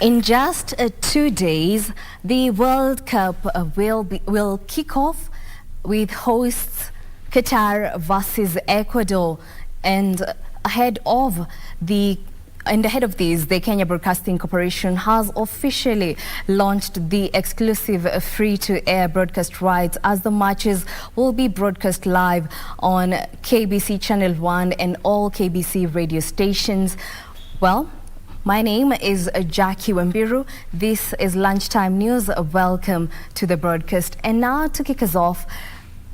In just 2 days, the World Cup will kick off with hosts Qatar versus Ecuador, and ahead of this, the Kenya Broadcasting Corporation has officially launched the exclusive free-to-air broadcast rights, as the matches will be broadcast live on KBC Channel 1 and all KBC radio stations. Well, my name is Jackie Wambiru. This is Lunchtime News. Welcome to the broadcast. And now to kick us off,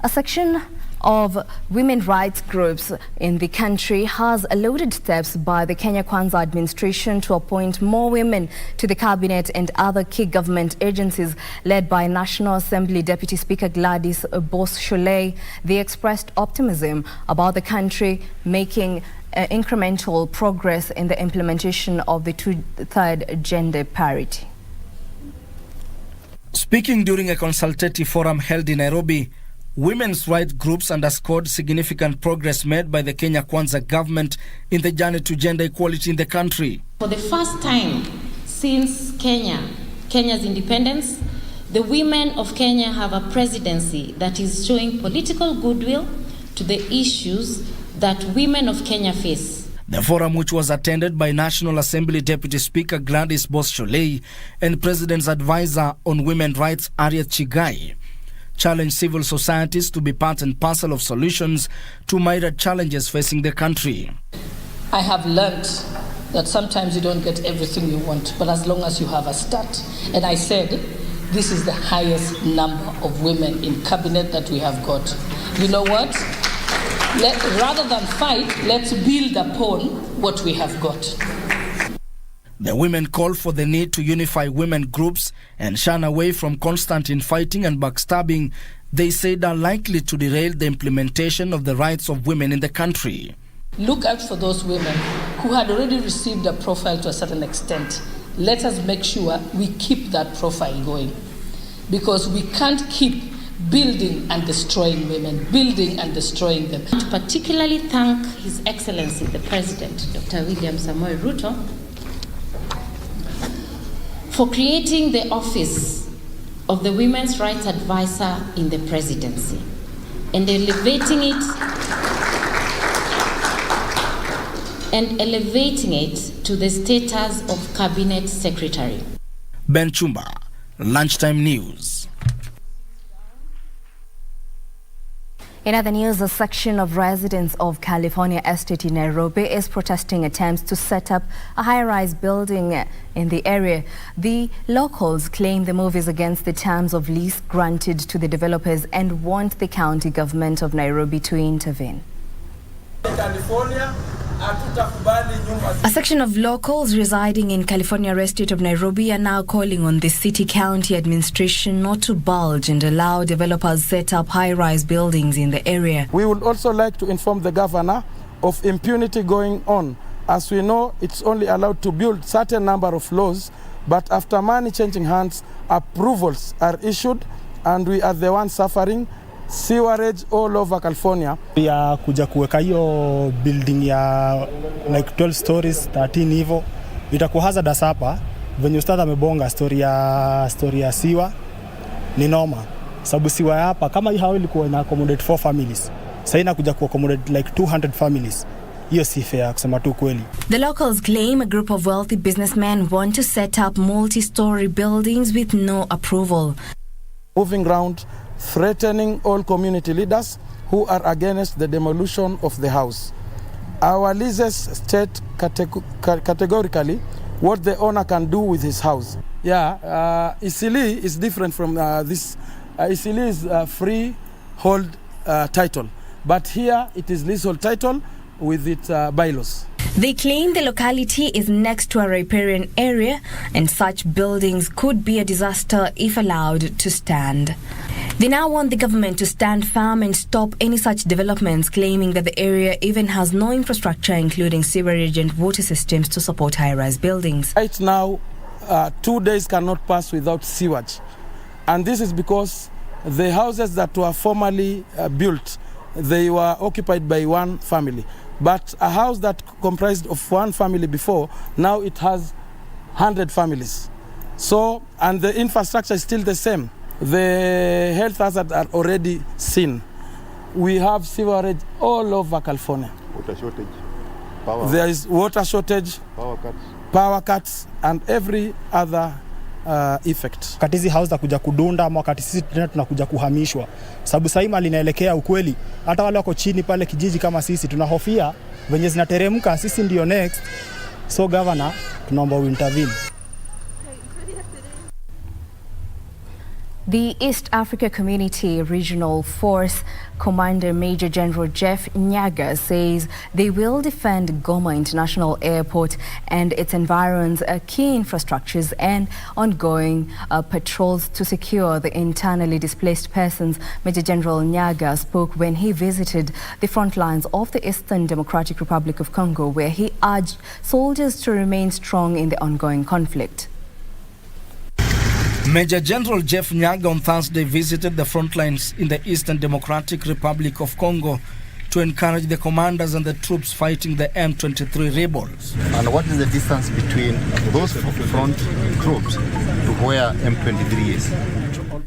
a section of women's rights groups in the country has lauded steps by the Kenya Kwanza administration to appoint more women to the cabinet and other key government agencies led by National Assembly Deputy Speaker Gladys Boss-Sholei. They expressed optimism about the country making incremental progress in the implementation of the two-third gender parity. Speaking during a consultative forum held in Nairobi, women's rights groups underscored significant progress made by the Kenya Kwanza government in the journey to gender equality in the country. For the first time since Kenya's independence, the women of Kenya have a presidency that is showing political goodwill to the issues that women of Kenya face. The forum, which was attended by National Assembly Deputy Speaker Gladys Boss-Sholei and President's advisor on women's rights Harriet Chigai, challenged civil societies to be part and parcel of solutions to myriad challenges facing the country. I have learned that sometimes you don't get everything you want, but as long as you have a start. And I said, this is the highest number of women in cabinet that we have got. You know what? Rather than fight, let's build upon what we have got. The women called for the need to unify women groups and shun away from constant infighting and backstabbing they said are likely to derail the implementation of the rights of women in the country. Look out for those women who had already received a profile to a certain extent. Let us make sure we keep that profile going, because we can't keep building and destroying women, building and destroying them. To particularly thank His Excellency the President, Dr. William Samoei Ruto, for creating the office of the Women's Rights Advisor in the Presidency and elevating it to the status of Cabinet Secretary. Ben Chumba, Lunchtime News. In other news, a section of residents of California Estate in Nairobi is protesting attempts to set up a high-rise building in the area. The locals claim the move is against the terms of lease granted to the developers and want the county government of Nairobi to intervene. A section of locals residing in California Estate of Nairobi are now calling on the city-county administration not to bulge and allow developers set up high-rise buildings in the area. We would also like to inform the governor of impunity going on. As we know, it's only allowed to build certain number of floors, but after money changing hands, approvals are issued, and we are the ones suffering sewerage all over California. Ya kuja kuweka hiyo building ya like 12 stories 13 hivyo itakuwa hazardous hapa. Venye ustadh amebonga story ya siwa ni noma, sababu siwa hapa kama hii hao ilikuwa ina accommodate 4 families, sasa inakuja ku accommodate like 200 families. Hiyo si fair kusema tu kweli. The locals claim a group of wealthy businessmen want to set up multi-story buildings with no approval. Moving ground, threatening all community leaders who are against the demolition of the house. Our leases state categorically what the owner can do with his house. Isili is different from this. Isili is freehold title, but here it is leasehold title with its bylaws. They claim the locality is next to a riparian area and such buildings could be a disaster if allowed to stand. They now want the government to stand firm and stop any such developments, claiming that the area even has no infrastructure, including sewerage and water systems, to support high-rise buildings. Right now, 2 days cannot pass without sewage. And this is because the houses that were formerly built, they were occupied by one family. But a house that comprised of one family before, now it has 100 families. So, and the infrastructure is still the same. The health hazards are already seen. We have sewerage all over California. Water shortage. There is water shortage, power cuts, and every other effect. Wakati hizi house kuja kudunda ama wakati sisi tunakuja kuhamishwa. Sababu sasa hivi linaelekea ukweli. Hata wale wako chini pale kijiji kama sisi tunahofia venye zinateremka, sisi ndio next. So governor, tunaomba uintervene. The East Africa Community Regional Force Commander Major General Jeff Nyaga says they will defend Goma International Airport and its environs, key infrastructures and ongoing patrols to secure the internally displaced persons. Major General Nyaga spoke when he visited the front lines of the Eastern Democratic Republic of Congo, where he urged soldiers to remain strong in the ongoing conflict. Major General Jeff Nyaga on Thursday visited the front lines in the Eastern Democratic Republic of Congo to encourage the commanders and the troops fighting the M23 rebels. And what is the distance between those front troops to where M23 is?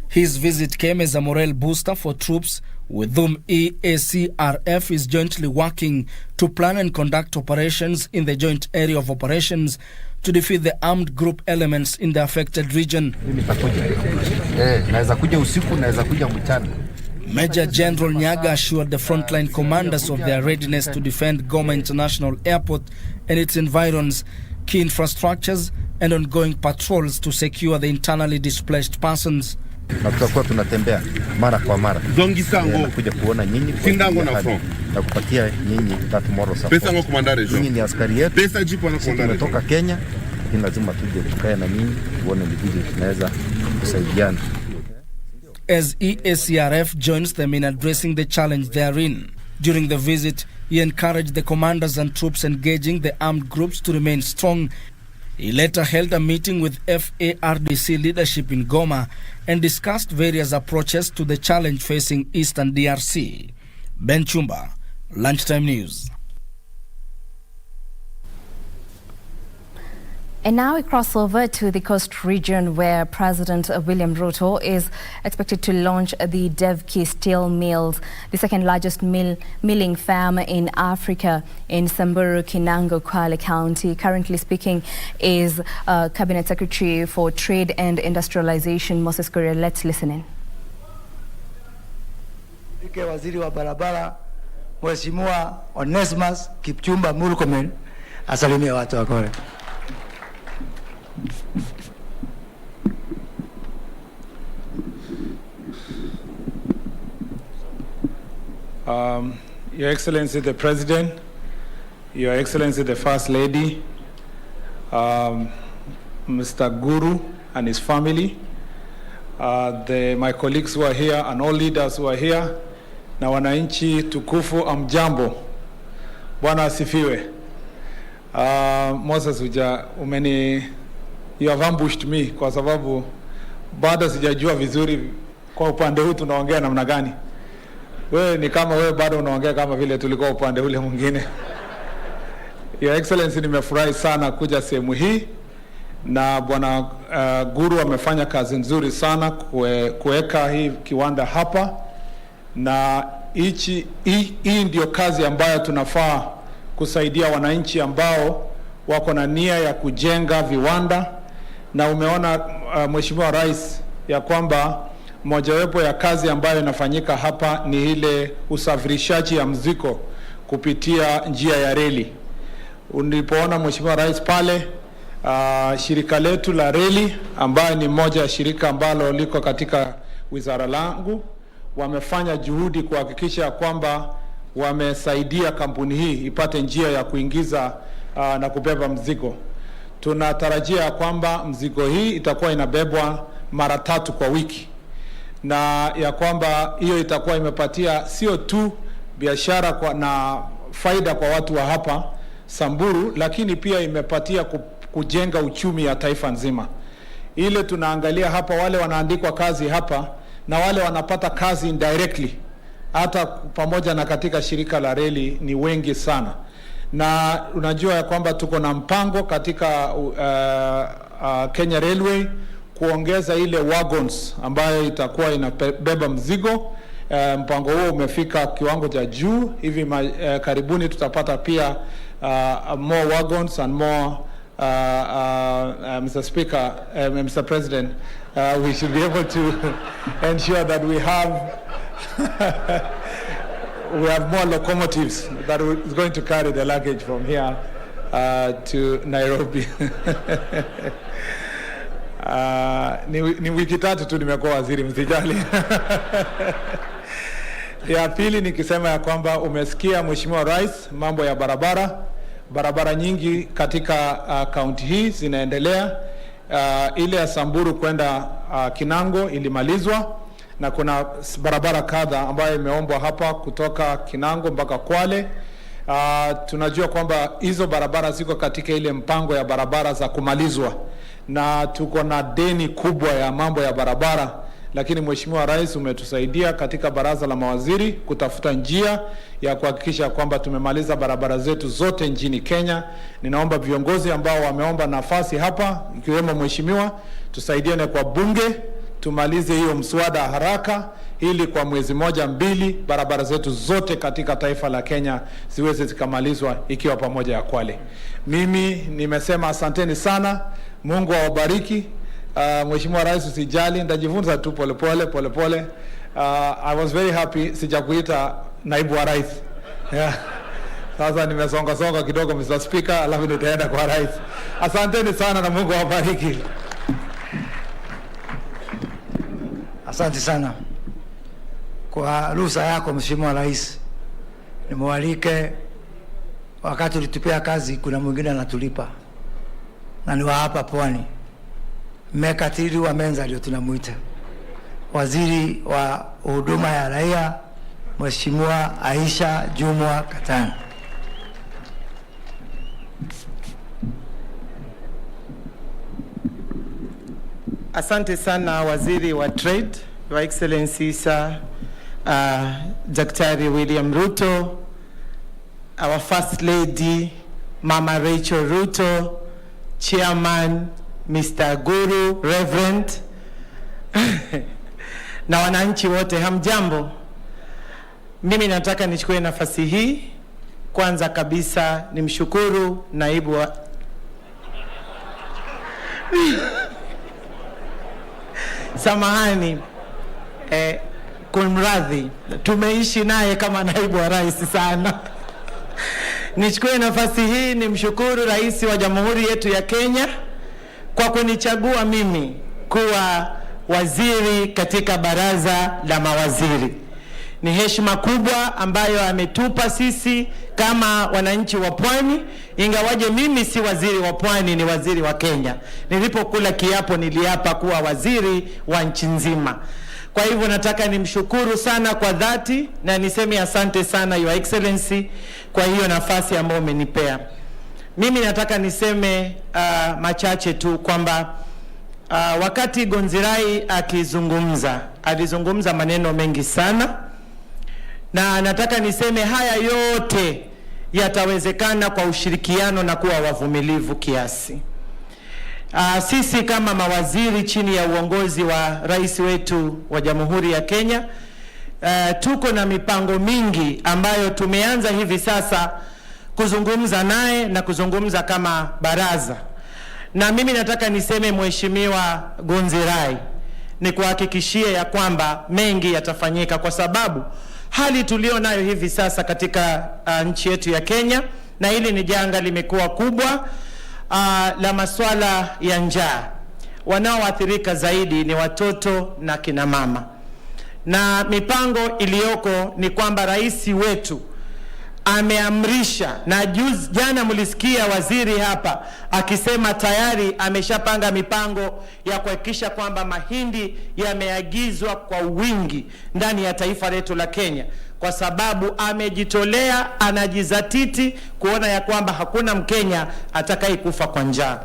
His visit came as a morale booster for troops with whom EACRF is jointly working to plan and conduct operations in the joint area of operations to defeat the armed group elements in the affected region. Major General Nyaga assured the frontline commanders of their readiness to defend Goma International Airport and its environs, key infrastructures and ongoing patrols to secure the internally displaced persons. Na tutakuwa tunatembea mara kwa mara. Zongi sango kuja kuona nyinyi sindango na front. Na kupatia nyinyi tomorrow support. Pesa ngo komandare jo. Nyinyi ni askari yetu. Pesa jipo na komandare. Tumetoka Kenya, lakini lazima tuje tukae na nyinyi tuone ni vipi tunaweza kusaidiana. As EACRF joins them in addressing the challenge they are in. During the visit, he encouraged the commanders and troops engaging the armed groups to remain strong. He later held a meeting with FARDC leadership in Goma and discussed various approaches to the challenge facing Eastern DRC. Ben Chumba, Lunchtime News. And now we cross over to the coast region, where President William Ruto is expected to launch the Devki Steel Mills, the second largest milling farm in Africa, in Samburu, Kinango, Kwale County. Currently speaking is Cabinet Secretary for Trade and Industrialization, Moses Kuria. Let's listen in. Waziri wa barabara Mheshimiwa Onesmus Kipchumba Murkomen asalimia watu wa Kore. Your Excellency the President, Your Excellency the First Lady, Mr. Guru and his family, my colleagues who are here and all leaders who are here, na wananchi tukufu, amjambo. Bwana asifiwe. Moses you have ambushed me kwa sababu bado sijajua vizuri kwa upande huu tunaongea namna gani. Wewe ni kama wewe bado unaongea kama vile tulikuwa upande ule mwingine. Your Excellency, nimefurahi sana kuja sehemu hii, na Bwana Guru amefanya kazi nzuri sana kuweka hii kiwanda hapa, na hii ndio kazi ambayo tunafaa kusaidia wananchi ambao wako na nia ya kujenga viwanda. Na umeona Mheshimiwa Rais ya kwamba mojawapo ya kazi ambayo inafanyika hapa ni ile usafirishaji ya mzigo kupitia njia ya reli. Ulipoona Mheshimiwa Rais pale, shirika letu la reli ambayo ni moja ya shirika ambalo liko katika wizara langu, wamefanya juhudi kuhakikisha kwamba wamesaidia kampuni hii ipate njia ya kuingiza na kubeba mzigo. Tunatarajia kwamba mzigo hii itakuwa inabebwa mara 3 kwa wiki, na ya kwamba hiyo itakuwa imepatia sio tu biashara na faida kwa watu wa hapa Samburu, lakini pia imepatia kujenga uchumi ya taifa nzima. Ile tunaangalia hapa, wale wanaandikwa kazi hapa na wale wanapata kazi indirectly hata pamoja na katika shirika la reli ni wengi sana. na unajua ya kwamba tuko na mpango katika Kenya Railway kuongeza ile wagons ambayo itakuwa inabeba mzigo. Mpango huo umefika kiwango cha juu. Hivi karibuni tutapata pia more wagons and more Mr. Speaker, Mr. President, we should be able to ensure that we have more locomotives that is going to carry the luggage from here to Nairobi. Ni wiki tatu tu nimekuwa waziri, msijali. Ya pili nikisema ya kwamba umesikia Mheshimiwa Rais mambo ya barabara nyingi katika kaunti hii zinaendelea. Ile ya Samburu kwenda Kinango ilimalizwa, na kuna barabara kadha ambayo imeombwa hapa kutoka Kinango mpaka Kwale. Tunajua kwamba hizo barabara ziko katika ile mpango ya barabara za kumalizwa, na tuko na deni kubwa ya mambo ya barabara, lakini Mheshimiwa Rais umetusaidia katika baraza la mawaziri kutafuta njia ya kuhakikisha kwamba tumemaliza barabara zetu zote nchini Kenya. Ninaomba viongozi ambao wameomba nafasi hapa, ikiwemo Mheshimiwa, tusaidiane kwa bunge tumalize hiyo mswada haraka, ili kwa mwezi moja mbili barabara zetu zote katika taifa la Kenya ziweze zikamalizwa, ikiwa pamoja ya Kwale. Mimi nimesema asanteni sana, Mungu awabariki. Mheshimiwa Rais usijali, nitajifunza tu pole. I was very happy sijakuita naibu wa rais. Sasa nimesonga kidogo Mr. Speaker, alafu nitaenda kwa rais. Asanteni sana na Mungu awabariki. Asante sana kwa ruhusa yako Mheshimiwa Rais. Nimewalike, wakati ulitupia kazi kuna mwingine anatulipa, na ni wa hapa Pwani, Mekatiri wa Menza ndio tunamuita, waziri wa huduma ya raia Mheshimiwa Aisha Jumwa Katana. Asante sana waziri wa trade, Your Excellency Sir Daktari William Ruto, our First Lady Mama Rachel Ruto, Chairman Mr. Guru, Reverend na wananchi wote, hamjambo. Mimi nataka nichukue nafasi hii kwanza kabisa nimshukuru naibu wa samahani, kumradhi, tumeishi naye kama naibu wa rais sana. Nichukue nafasi hii nimshukuru rais wa jamhuri yetu ya Kenya kwa kunichagua mimi kuwa waziri katika baraza la mawaziri. Ni heshima kubwa ambayo ametupa sisi kama wananchi wa Pwani, ingawaje mimi si waziri wa Pwani, ni waziri wa Kenya. Nilipokula kiapo niliapa kuwa waziri wa nchi nzima. Kwa hivyo nataka nimshukuru sana kwa dhati na niseme asante sana Your Excellency kwa hiyo nafasi ambayo umenipea. Mimi nataka niseme machache tu kwamba wakati Gonzirai alizungumza maneno mengi sana, na nataka niseme haya yote yatawezekana kwa ushirikiano na kuwa wavumilivu kiasi. Sisi kama mawaziri chini ya uongozi wa rais wetu wa Jamhuri ya Kenya, tuko na mipango mingi ambayo tumeanza hivi sasa kuzungumza naye na kuzungumza kama baraza. Na mimi nataka niseme Mheshimiwa Gonzirai, ni kuhakikishia ya kwamba mengi yatafanyika, kwa sababu hali tulio nayo hivi sasa katika nchi yetu ya Kenya, na hili ni janga limekuwa kubwa la masuala ya njaa. Wanaoathirika zaidi ni watoto na kina mama. Na mipango iliyoko ni kwamba rais wetu ameamrisha, na jana mlisikia waziri hapa akisema tayari ameshapanga mipango ya kuhakikisha kwamba mahindi yameagizwa kwa wingi ndani ya taifa letu la Kenya, kwa sababu amejitolea, anajizatiti kuona ya kwamba hakuna Mkenya atakayekufa kwa njaa.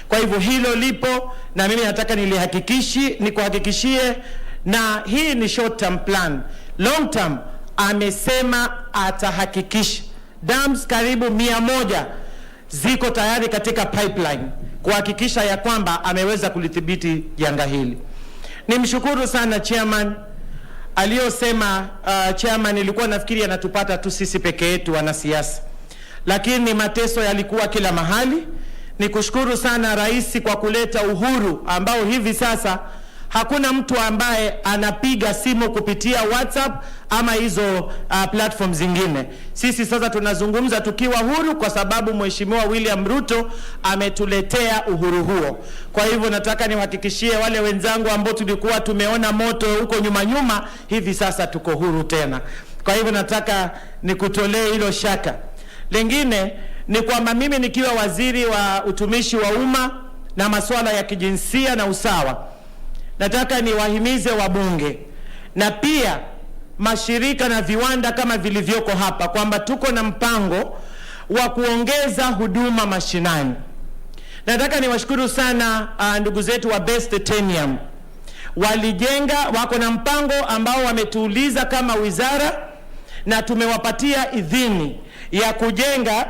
Kwa hivyo hilo lipo, na mimi nataka nikuhakikishie, na hii ni short term plan. Long term amesema atahakikisha dams karibu 100 ziko tayari katika pipeline kuhakikisha ya kwamba ameweza kulithibiti janga hili. Nimshukuru sana chairman aliyosema, chairman ilikuwa nafikiri anatupata tu sisi peke yetu wanasiasa, lakini mateso yalikuwa kila mahali. Nikushukuru sana rais kwa kuleta uhuru ambao hivi sasa hakuna mtu ambaye anapiga simu kupitia WhatsApp ama hizo platform zingine. Sisi sasa tunazungumza tukiwa huru kwa sababu Mheshimiwa William Ruto ametuletea uhuru huo. Kwa hivyo nataka niwahakikishie wale wenzangu ambao tulikuwa tumeona moto huko nyuma, hivi sasa tuko huru tena. Kwa hivyo nataka nikutolee hilo shaka. Lengine ni kwamba mimi nikiwa waziri wa utumishi wa umma na masuala ya kijinsia na usawa, nataka niwahimize wabunge na pia mashirika na viwanda kama vilivyoko hapa kwamba tuko na mpango wa kuongeza huduma mashinani. Nataka niwashukuru sana ndugu zetu wa Best Titanium. Wako na mpango ambao wametuuliza kama wizara na tumewapatia idhini ya kujenga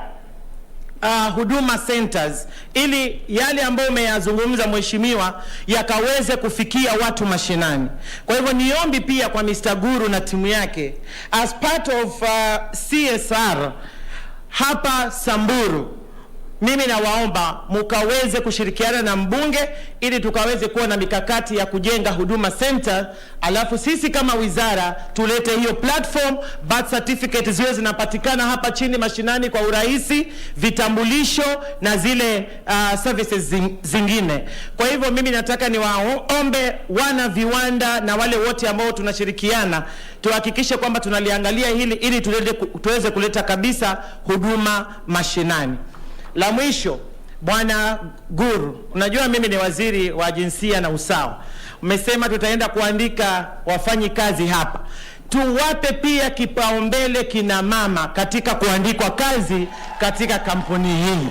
huduma centers ili yale ambayo umeyazungumza mheshimiwa yakaweze kufikia watu mashinani. Kwa hivyo niombi pia kwa Mr. Guru na timu yake as part of CSR hapa Samburu, mimi nawaomba mukaweze kushirikiana na mbunge ili tukaweze kuwa na mikakati ya kujenga huduma center, alafu sisi kama wizara tulete hiyo platform, birth certificate ziwe zinapatikana hapa chini mashinani kwa urahisi, vitambulisho na zile services zingine. Kwa hivyo mimi nataka niwaombe wana viwanda na wale wote ambao tunashirikiana tuhakikishe kwamba tunaliangalia hili ili tuweze kuleta kabisa huduma mashinani. La mwisho, Bwana Guru, unajua mimi ni waziri wa jinsia na usawa. Umesema tutaenda kuandika wafanyi kazi hapa. Tuwape pia kipaumbele kina mama katika kuandikwa kazi katika kampuni hii,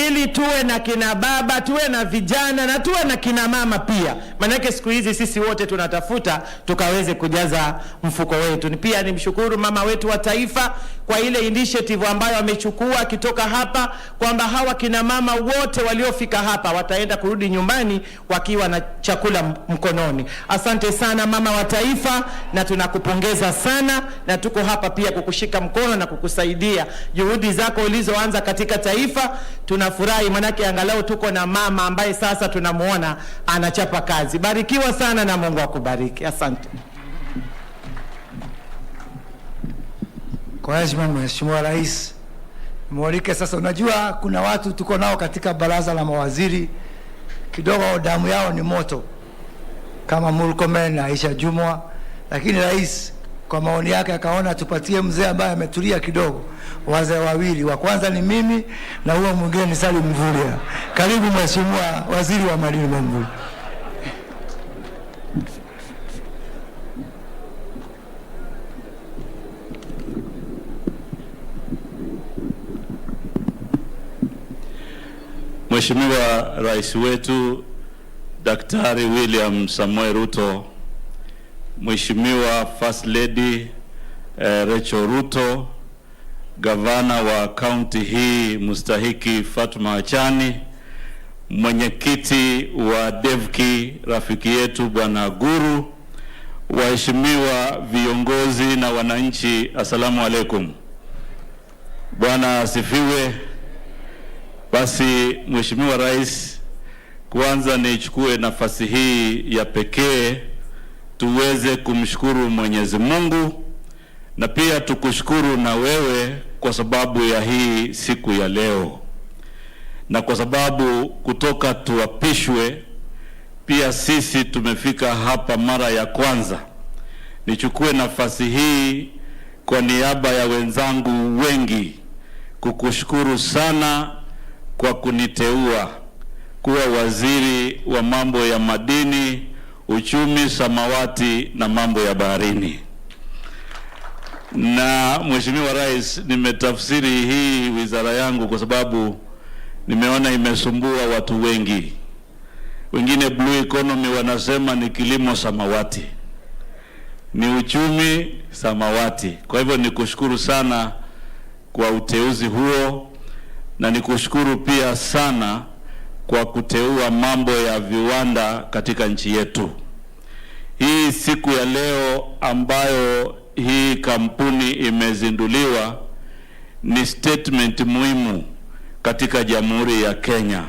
ili tuwe na kina baba, tuwe na vijana na tuwe na kina mama pia. Manake siku hizi sisi wote tunatafuta tukaweze kujaza mfuko wetu. Pia nimshukuru mama wetu wa taifa kwa ile initiative ambayo amechukua kitoka hapa kwamba hawa kina mama wote waliofika hapa wataenda kurudi nyumbani wakiwa na chakula mkononi. Asante sana mama wa taifa na tunakupongeza sana, na tuko hapa pia kukushika mkono na kukusaidia juhudi zako ulizoanza katika taifa. Tunafurahi manake angalau tuko na mama ambaye sasa tunamuona anachapa kazi. Barikiwa sana na Mungu akubariki. Asante. Kwa heshima Mheshimiwa Rais, mwalike sasa. Unajua kuna watu tuko nao katika baraza la mawaziri kidogo damu yao ni moto kama Murkomen na Aisha Jumwa, lakini Rais kwa maoni yake akaona tupatie mzee ambaye ametulia kidogo, wazee wawili. Wa kwanza ni mimi na huo mwingine ni Salim Mvurya. Karibu Mheshimiwa Waziri wa Madini Wambiru. Mheshimiwa Rais wetu Daktari William Samoei Ruto, Mheshimiwa First Lady Rachel Ruto, Gavana wa kaunti hii mustahiki Fatuma Achani, mwenyekiti wa Devki rafiki yetu Bwana Guru, waheshimiwa viongozi na wananchi, asalamu alaikum. Bwana asifiwe. Basi Mheshimiwa Rais, kwanza nichukue nafasi hii ya pekee tuweze kumshukuru Mwenyezi Mungu na pia tukushukuru na wewe kwa sababu ya hii siku ya leo, na kwa sababu kutoka tuapishwe pia sisi tumefika hapa mara ya kwanza. Nichukue nafasi hii kwa niaba ya wenzangu wengi kukushukuru sana kwa kuniteua kuwa waziri wa mambo ya madini, uchumi samawati na mambo ya baharini. Na Mheshimiwa Rais, nimetafsiri hii wizara yangu kwa sababu nimeona imesumbua watu wengi. Wengine blue economy wanasema ni kilimo samawati, ni uchumi samawati. Kwa hivyo nikushukuru sana kwa uteuzi huo, na nikushukuru pia sana kwa kuteua mambo ya viwanda katika nchi yetu. Hii siku ya leo ambayo hii kampuni imezinduliwa ni statement muhimu katika Jamhuri ya Kenya.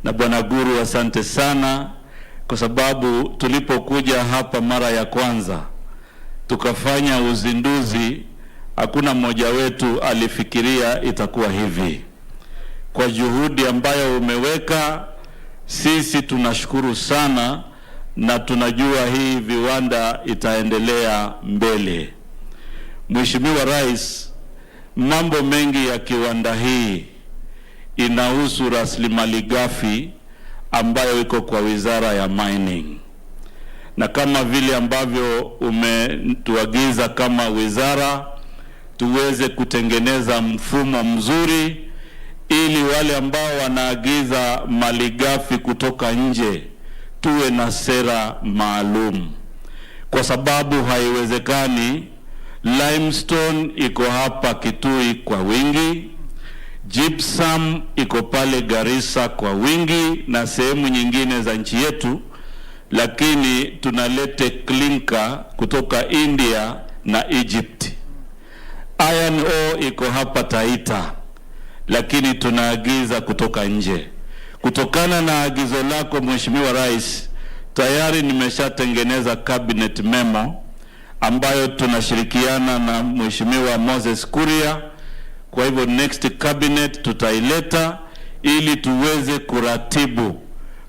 Na Bwana Guru, asante sana, kwa sababu tulipokuja hapa mara ya kwanza tukafanya uzinduzi, hakuna mmoja wetu alifikiria itakuwa hivi. Kwa juhudi ambayo umeweka, sisi tunashukuru sana, na tunajua hii viwanda itaendelea mbele. Mheshimiwa Rais, mambo mengi ya kiwanda hii inahusu rasilimali ghafi ambayo iko kwa Wizara ya Mining, na kama vile ambavyo umetuagiza kama wizara tuweze kutengeneza mfumo mzuri ili wale ambao wanaagiza malighafi kutoka nje tuwe na sera maalum, kwa sababu haiwezekani limestone iko hapa Kitui kwa wingi, gypsum iko pale Garissa kwa wingi na sehemu nyingine za nchi yetu, lakini tunalete clinker kutoka India na Egypt. Iron ore iko hapa Taita, lakini tunaagiza kutoka nje. Kutokana na agizo lako Mheshimiwa Rais, tayari nimeshatengeneza cabinet memo ambayo tunashirikiana na Mheshimiwa Moses Kuria. Kwa hivyo next cabinet tutaileta ili tuweze kuratibu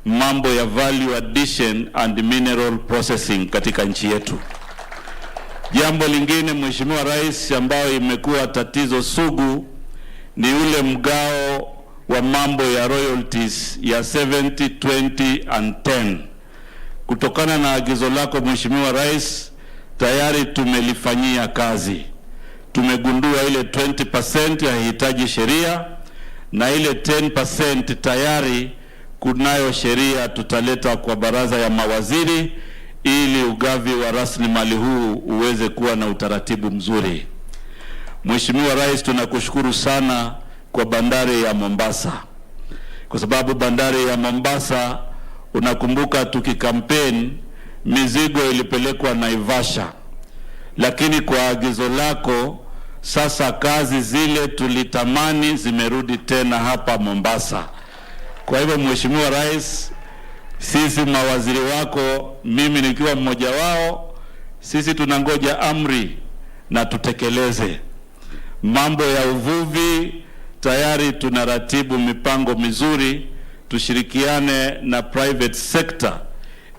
mambo ya value addition and mineral processing katika nchi yetu. Jambo lingine Mheshimiwa Rais, ambayo imekuwa tatizo sugu ni ule mgao wa mambo ya royalties ya 70, 20 and 10. Kutokana na agizo lako Mheshimiwa Rais, tayari tumelifanyia kazi. Tumegundua ile 20% yahitaji sheria, na ile 10% tayari kunayo sheria tutaleta kwa baraza ya mawaziri ili ugavi wa rasilimali huu uweze kuwa na utaratibu mzuri. Mheshimiwa Rais, tunakushukuru sana kwa bandari ya Mombasa, kwa sababu bandari ya Mombasa, unakumbuka tukikampeni mizigo ilipelekwa Naivasha, lakini kwa agizo lako sasa kazi zile tulitamani zimerudi tena hapa Mombasa. Kwa hivyo Mheshimiwa Rais, sisi mawaziri wako, mimi nikiwa mmoja wao, sisi tunangoja amri na tutekeleze. Mambo ya uvuvi tayari tunaratibu mipango mizuri, tushirikiane na private sector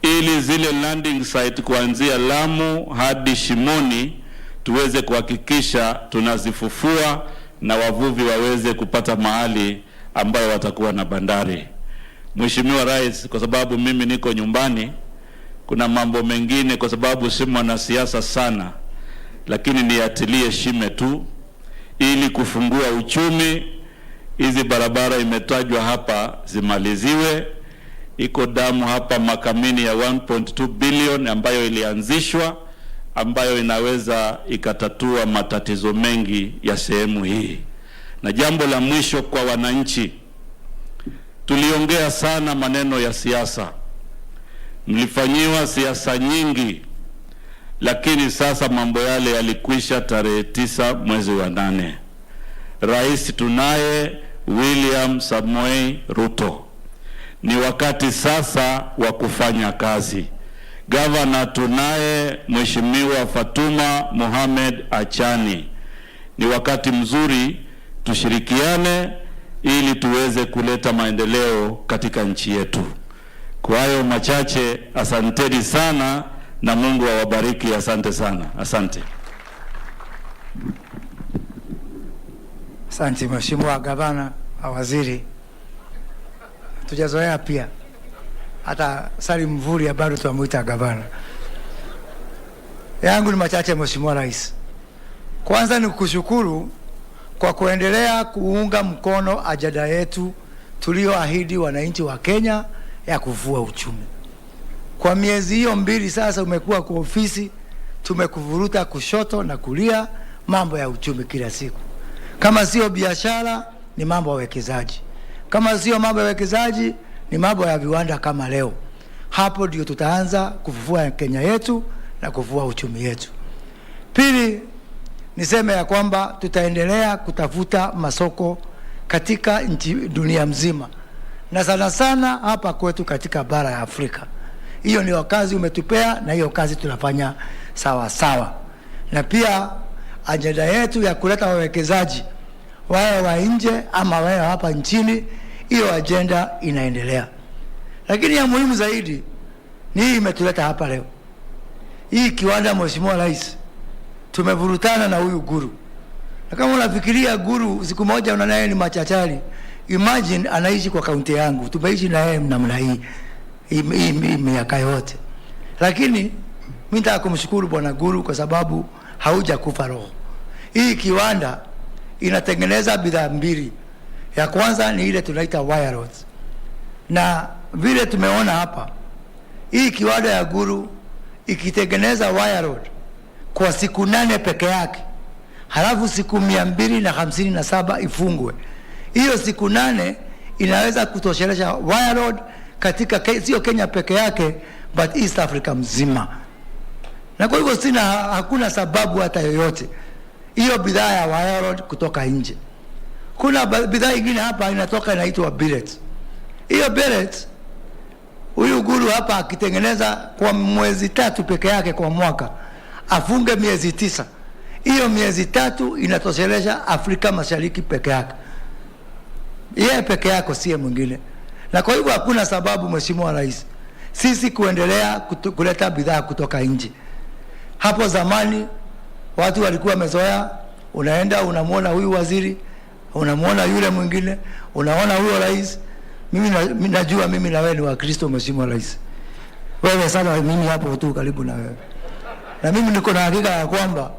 ili zile landing site kuanzia Lamu hadi Shimoni tuweze kuhakikisha tunazifufua na wavuvi waweze kupata mahali ambayo watakuwa na bandari. Mheshimiwa Rais, kwa sababu mimi niko nyumbani, kuna mambo mengine, kwa sababu si mwanasiasa sana, lakini niatilie shime tu ili kufungua uchumi. Hizi barabara imetajwa hapa zimaliziwe. Iko damu hapa Makamini ya 1.2 billion ambayo ilianzishwa, ambayo inaweza ikatatua matatizo mengi ya sehemu hii. Na jambo la mwisho kwa wananchi, tuliongea sana maneno ya siasa, mlifanyiwa siasa nyingi, lakini sasa mambo yale yalikwisha tarehe 9 mwezi wa 8. Rais tunaye William Samoei Ruto, ni wakati sasa wa kufanya kazi. Gavana tunaye Mheshimiwa Fatuma Mohamed Achani, ni wakati mzuri tushirikiane ili tuweze kuleta maendeleo katika nchi yetu. Kwa hayo machache, asanteni sana na Mungu awabariki. Asante sana. Asante. Asante Mheshimiwa Gavana, waziri. Tujazoea pia hata Salim Mvurya bado tunamuita gavana. Yangu ni machache Mheshimiwa Rais. Kwanza ni kukushukuru kwa kuendelea kuunga mkono ajenda yetu tulioahidi wananchi wa Kenya ya kuvua uchumi. Kwa miezi hiyo 2 sasa umekuwa kwa ofisi, tumekuvuruta kushoto na kulia mambo ya uchumi kila siku. Kama sio biashara ni mambo ya wekezaji. Kama sio mambo ya wekezaji ni mambo ya viwanda kama leo. Hapo ndio tutaanza kufufua Kenya yetu na kufufua uchumi yetu. Pili, niseme ya kwamba tutaendelea kutafuta masoko katika dunia mzima. Na sana sana hapa kwetu katika bara ya Afrika. Hiyo ni kazi umetupea na hiyo kazi tunafanya sawa sawa. Na pia ajenda yetu ya kuleta wawekezaji wawe wa nje ama wawe hapa nchini, hiyo ajenda inaendelea. Lakini ya muhimu zaidi ni hii imetuleta hapa leo. Hii kiwanda, Mheshimiwa Rais, tumevurutana na huyu Guru. Na kama unafikiria Guru siku moja unaona yeye ni machachari, imagine anaishi kwa kaunti yangu. Tumeishi na yeye namna hii miaka yote. Lakini mimi nataka kumshukuru Bwana Guru kwa sababu haujakufa roho. Hii kiwanda inatengeneza bidhaa mbili. Ya kwanza ni ile tunaita wire rods. Na vile tumeona hapa, hii kiwanda ya Guru ikitengeneza wire rod kwa siku 8 peke yake, halafu siku 257 ifungwe. Hiyo siku 8 inaweza kutosheleza wire rod katika sio Kenya peke yake but East Africa mzima. Na kwa hivyo hakuna sababu hata yoyote hiyo bidhaa ya wire rod kutoka nje. Kuna bidhaa nyingine hapa inatoka inaitwa billet. Hiyo billet huyu Guru hapa akitengeneza kwa mwezi 3 peke yake kwa mwaka, afunge miezi 9. Hiyo miezi 3 inatosheleza Afrika Mashariki peke yake. Yeye peke yake si mwingine. Na kwa hivyo hakuna sababu, Mheshimiwa Rais, sisi kuendelea kuleta bidhaa kutoka nje. Hapo zamani watu walikuwa wamezoea, unaenda unamuona huyu waziri, unamuona yule mwingine, unaona huyo rais. Mimi najua mimi na wewe ni wa Kristo, Mheshimiwa Rais. Wewe sana, mimi hapo tu karibu na wewe. Na mimi niko na hakika ya kwamba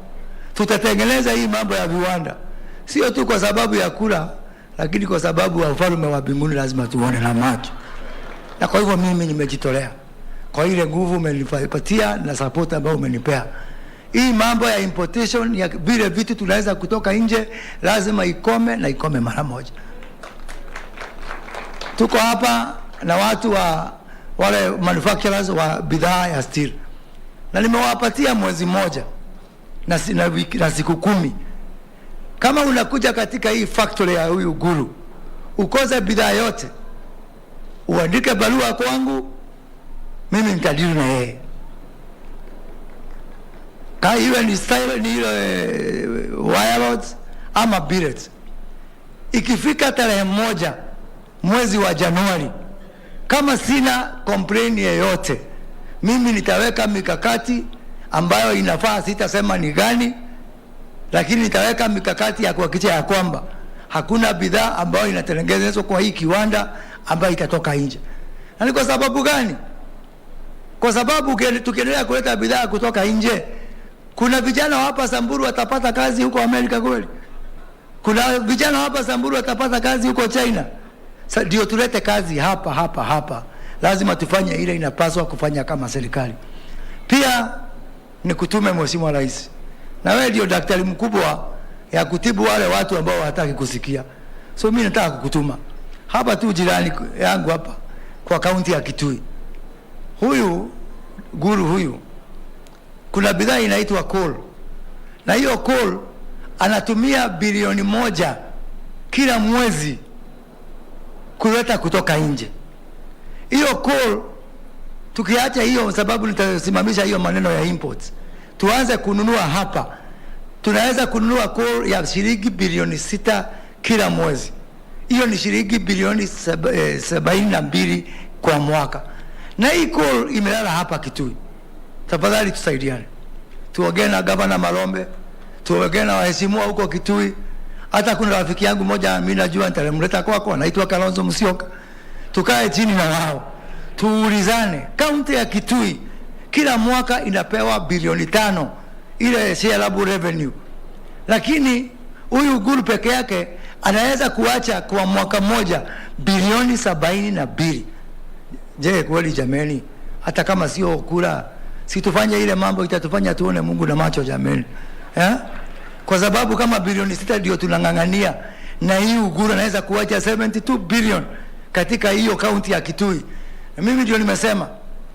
tutatengeneza hii mambo ya viwanda. Sio tu kwa sababu ya kula, lakini kwa sababu ya ufalme wa mbinguni lazima tuone na macho. Na kwa hivyo mimi nimejitolea kwa ile nguvu umenipatia na support ambayo umenipea. Hii mambo ya importation ya vile vitu tunaweza kutoka nje lazima ikome, na ikome mara moja. Tuko hapa na watu wa wale manufacturers wa bidhaa ya steel. Na nimewapatia mwezi mmoja na siku 10. Kama unakuja katika hii factory ya huyu Guru, ukoze bidhaa yote, uandike barua kwangu, mimi nitadili na yeye. Kama iwe ni style ni ile wire rods ama billet. Ikifika tarehe 1 mwezi wa Januari, kama sina complaint yoyote, mimi nitaweka mikakati ambayo inafaa, sitasema ni gani, lakini nitaweka mikakati ya kuhakikisha ya kwamba hakuna bidhaa ambayo inatengenezwa kwa hii kiwanda ambayo itatoka nje. Na ni kwa sababu gani? Kwa sababu tukiendelea kuleta bidhaa kutoka nje, kuna vijana hapa Samburu watapata kazi huko Amerika kweli? Kuna vijana hapa Samburu watapata kazi huko China? Ndio tulete kazi hapa. Lazima tufanye ile inapaswa kufanya kama serikali. Pia nikutume Mheshimiwa Rais. Na wewe ndio daktari mkubwa ya kutibu wale watu ambao hawataki kusikia. So mimi nataka kukutuma hapa tu jirani yangu hapa kwa kaunti ya Kitui. Huyu Guru huyu, kuna bidhaa inaitwa coal. Na hiyo coal anatumia bilioni 1 kila mwezi kuleta kutoka nje. Hiyo coal tukiacha hiyo, sababu nitasimamisha hiyo maneno ya imports, tuanze kununua hapa. Tunaweza kununua coal ya shilingi bilioni 6 kila mwezi. Hiyo ni shilingi bilioni 72 kwa mwaka. Na hii coal imelala hapa Kitui. Tafadhali tusaidiane. Tuongee na Gavana Malombe, tuongee na waheshimiwa huko Kitui. Hata kuna rafiki yangu mmoja mimi najua nitamleta kwako, anaitwa Kalonzo Musyoka. Tukae chini na wao, tuulizane. Kaunti ya Kitui kila mwaka inapewa bilioni 5 ile shareable revenue. Lakini huyu Guru peke yake anaweza kuacha kwa mwaka mmoja bilioni 72. Je, kweli jameni? Hata kama sio kula, si tufanye ile mambo itatufanya tuone Mungu na macho jameni. kwa sababu kama bilioni 6 ndio tunang'ang'ania, na hii Uguru anaweza kuacha 72 billion katika hiyo kaunti ya Kitui. Na mimi ndio nimesema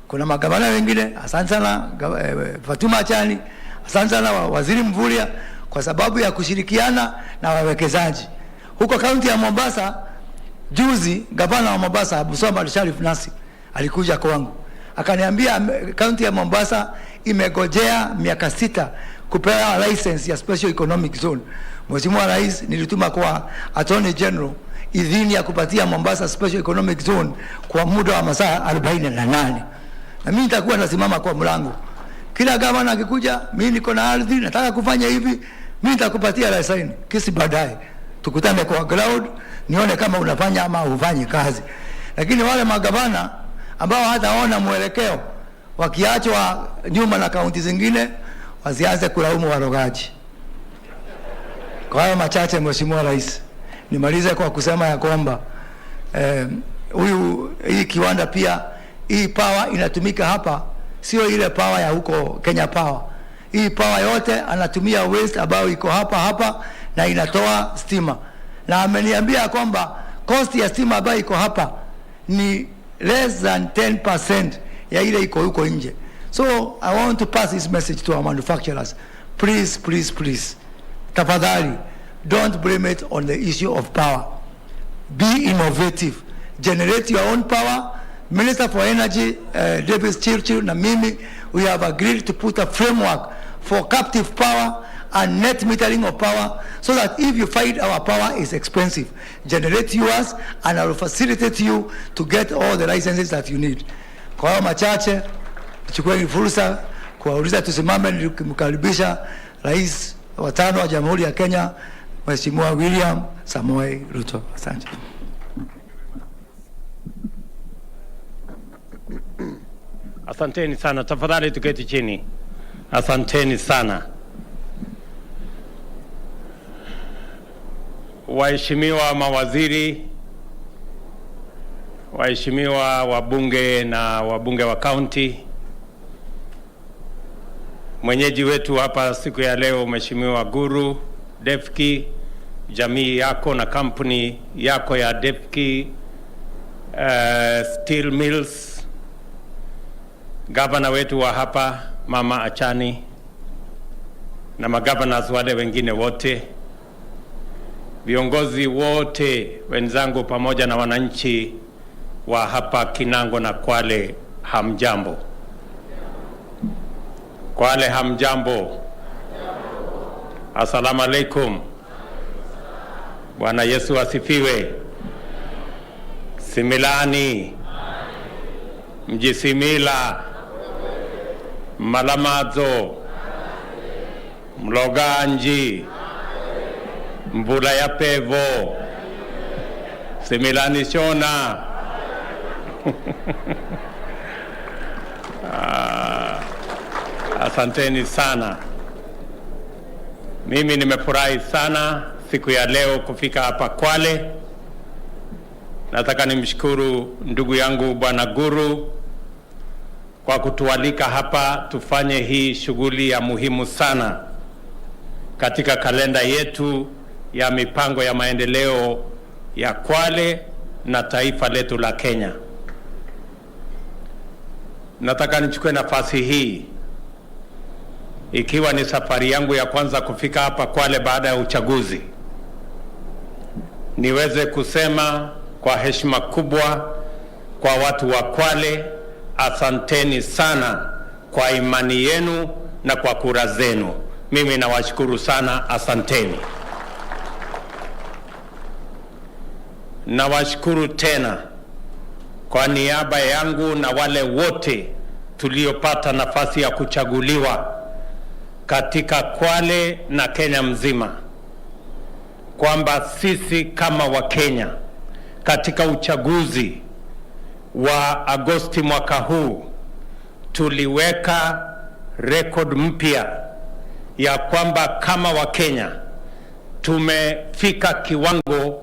kuna magavana wengine, asante sana Fatuma Achani, asante sana Waziri Mvurya, kwa sababu ya kushirikiana na wawekezaji. Huko kaunti ya Mombasa juzi, gavana wa Mombasa Abdulswamad Sharif Nassir alikuja kwangu akaniambia kaunti ya Mombasa imegojea miaka 6 kupewa license ya special economic zone. Mheshimiwa Rais, nilituma kwa Attorney General idhini ya kupatia Mombasa special economic zone kwa muda wa masaa 48. Na mimi nitakuwa nasimama kwa mlango. Kila gavana akikuja, mimi niko na ardhi, nataka kufanya hivi, mimi nitakupatia license. Kisi baadaye tukutane kwa ground, nione kama unafanya ama hufanyi kazi. Lakini wale magavana ambao hataona mwelekeo, wakiachwa nyuma na kaunti zingine, wasianze kulaumu warogaji. Kwa hayo machache, Mheshimiwa Rais, nimalize kwa kusema ya kwamba hii kiwanda pia, hii power inatumika hapa, sio ile power ya huko Kenya Power. Hii power yote anatumia waste ambayo iko hapa na inatoa stima. Na ameniambia kwamba cost ya stima ambayo iko hapa ni less than 10% ya ile iko huko nje. So I want to pass this message to our manufacturers. Please, tafadhali, don't blame it on the issue of power. Be innovative. Generate your own power. Minister for Energy, Davis Chirchir na mimi, we have agreed to put a framework for captive power and net metering of power, so that if you find our power is expensive, generate yours and I will facilitate you to get all the licenses that you need. Kwa hayo machache, chukua fursa kuwauliza tusimame nikimkaribisha Rais wa 5 wa Jamhuri ya Kenya, Mheshimiwa William Samoei Ruto. Asante. Asanteni sana. Tafadhali tuketi chini. Asanteni sana. Waheshimiwa mawaziri, waheshimiwa wabunge na wabunge wa kaunti, mwenyeji wetu hapa siku ya leo Mheshimiwa Guru, Defki, jamii yako na kampuni yako ya Defki Steel Mills, gavana wetu wa hapa Mama Achani na magavana wale wengine wote, viongozi wote wenzangu pamoja na wananchi wa hapa Kinango na Kwale, hamjambo. Kwale hamjambo. Asalamu alaikum. Bwana Yesu asifiwe. Similani, Mjisimila, Malamadzo, Mloganji, Mbula ya Pevo, Similani Shona. Asanteni sana. Mimi nimefurahi sana siku ya leo kufika hapa Kwale. Nataka nimshukuru ndugu yangu Bwana Guru kwa kutualika hapa tufanye hii shughuli ya muhimu sana katika kalenda yetu ya mipango ya maendeleo ya Kwale na taifa letu la Kenya. Nataka nichukue nafasi hii, ikiwa ni safari yangu ya kwanza kufika hapa Kwale baada ya uchaguzi, niweze kusema kwa heshima kubwa kwa watu wa Kwale, asanteni sana kwa imani yenu na kwa kura zenu. Mimi nawashukuru sana, asanteni. Nawashukuru tena kwa niaba yangu na wale wote tuliopata nafasi ya kuchaguliwa katika Kwale na Kenya mzima, kwamba sisi kama Wakenya katika uchaguzi wa Agosti mwaka huu tuliweka record mpya ya kwamba kama Wakenya tumefika kiwango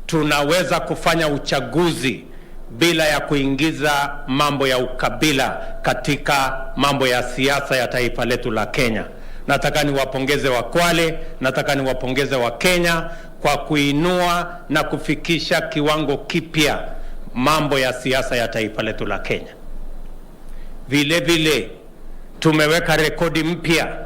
tunaweza kufanya uchaguzi bila ya kuingiza mambo ya ukabila katika mambo ya siasa ya taifa letu la Kenya. nataka niwapongeze wa Kwale, nataka niwapongeze wa Kenya kwa kuinua na kufikisha kiwango kipya mambo ya siasa ya taifa letu la Kenya. Vile vile tumeweka rekodi mpya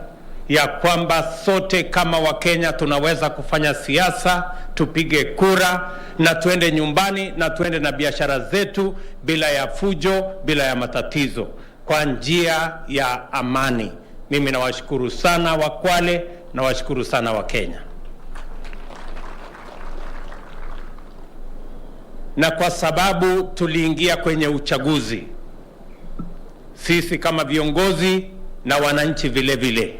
ya kwamba sote kama Wakenya tunaweza kufanya siasa, tupige kura na tuende nyumbani na tuende na biashara zetu bila ya fujo, bila ya matatizo, kwa njia ya amani. Mimi nawashukuru sana wa Kwale, nawashukuru sana wa Kenya. Na kwa sababu tuliingia kwenye uchaguzi, sisi kama viongozi na wananchi vile vile,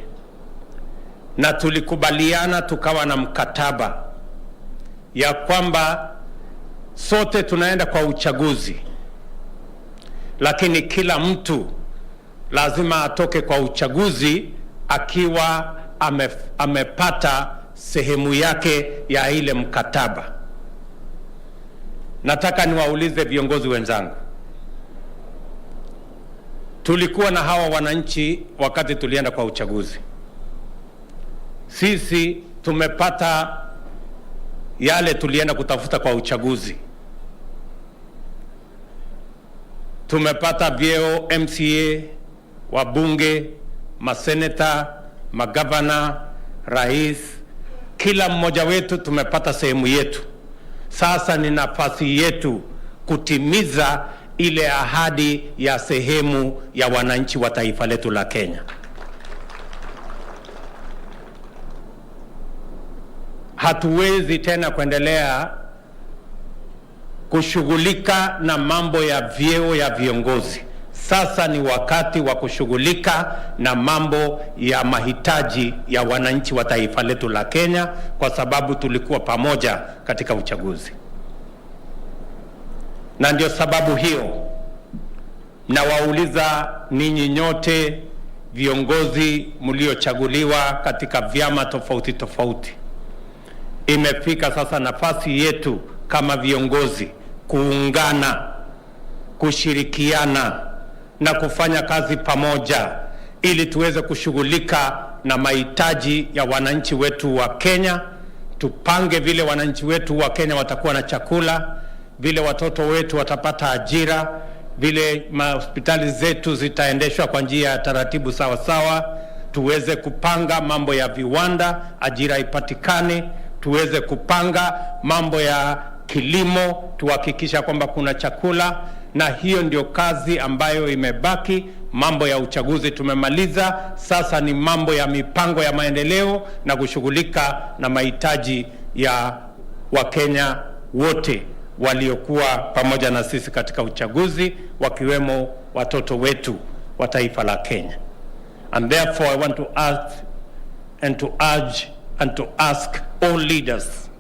na tulikubaliana tukawa na mkataba ya kwamba sote tunaenda kwa uchaguzi, lakini kila mtu lazima atoke kwa uchaguzi akiwa amepata sehemu yake ya ile mkataba. Nataka niwaulize viongozi wenzangu, tulikuwa na hawa wananchi wakati tulienda kwa uchaguzi. Sisi tumepata yale tulienda kutafuta kwa uchaguzi. Tumepata vyeo MCA, wabunge, maseneta, magavana, rais. Kila mmoja wetu tumepata sehemu yetu. Sasa ni nafasi yetu kutimiza ile ahadi ya sehemu ya wananchi wa taifa letu la Kenya. Hatuwezi tena kuendelea kushughulika na mambo ya vyeo ya viongozi. Sasa ni wakati wa kushughulika na mambo ya mahitaji ya wananchi wa taifa letu la Kenya, kwa sababu tulikuwa pamoja katika uchaguzi. Na ndio sababu hiyo na wauliza ninyi nyote viongozi mliochaguliwa katika vyama tofauti tofauti, imefika sasa nafasi yetu kama viongozi kuungana, kushirikiana na kufanya kazi pamoja ili tuweze kushughulika na mahitaji ya wananchi wetu wa Kenya. Tupange vile wananchi wetu wa Kenya watakuwa na chakula, vile watoto wetu watapata ajira, vile hospitali zetu zitaendeshwa kwa njia ya taratibu sawa sawa. Tuweze kupanga mambo ya viwanda, ajira ipatikane. Tuweze kupanga mambo ya kilimo, tuhakikisha kwamba kuna chakula. Na hiyo ndio kazi ambayo imebaki. Mambo ya uchaguzi tumemaliza, sasa ni mambo ya mipango ya maendeleo na kushughulika na mahitaji ya Wakenya wote waliokuwa pamoja na sisi katika uchaguzi, wakiwemo watoto wetu wa taifa la Kenya. And therefore I want to ask and to urge and to ask all leaders,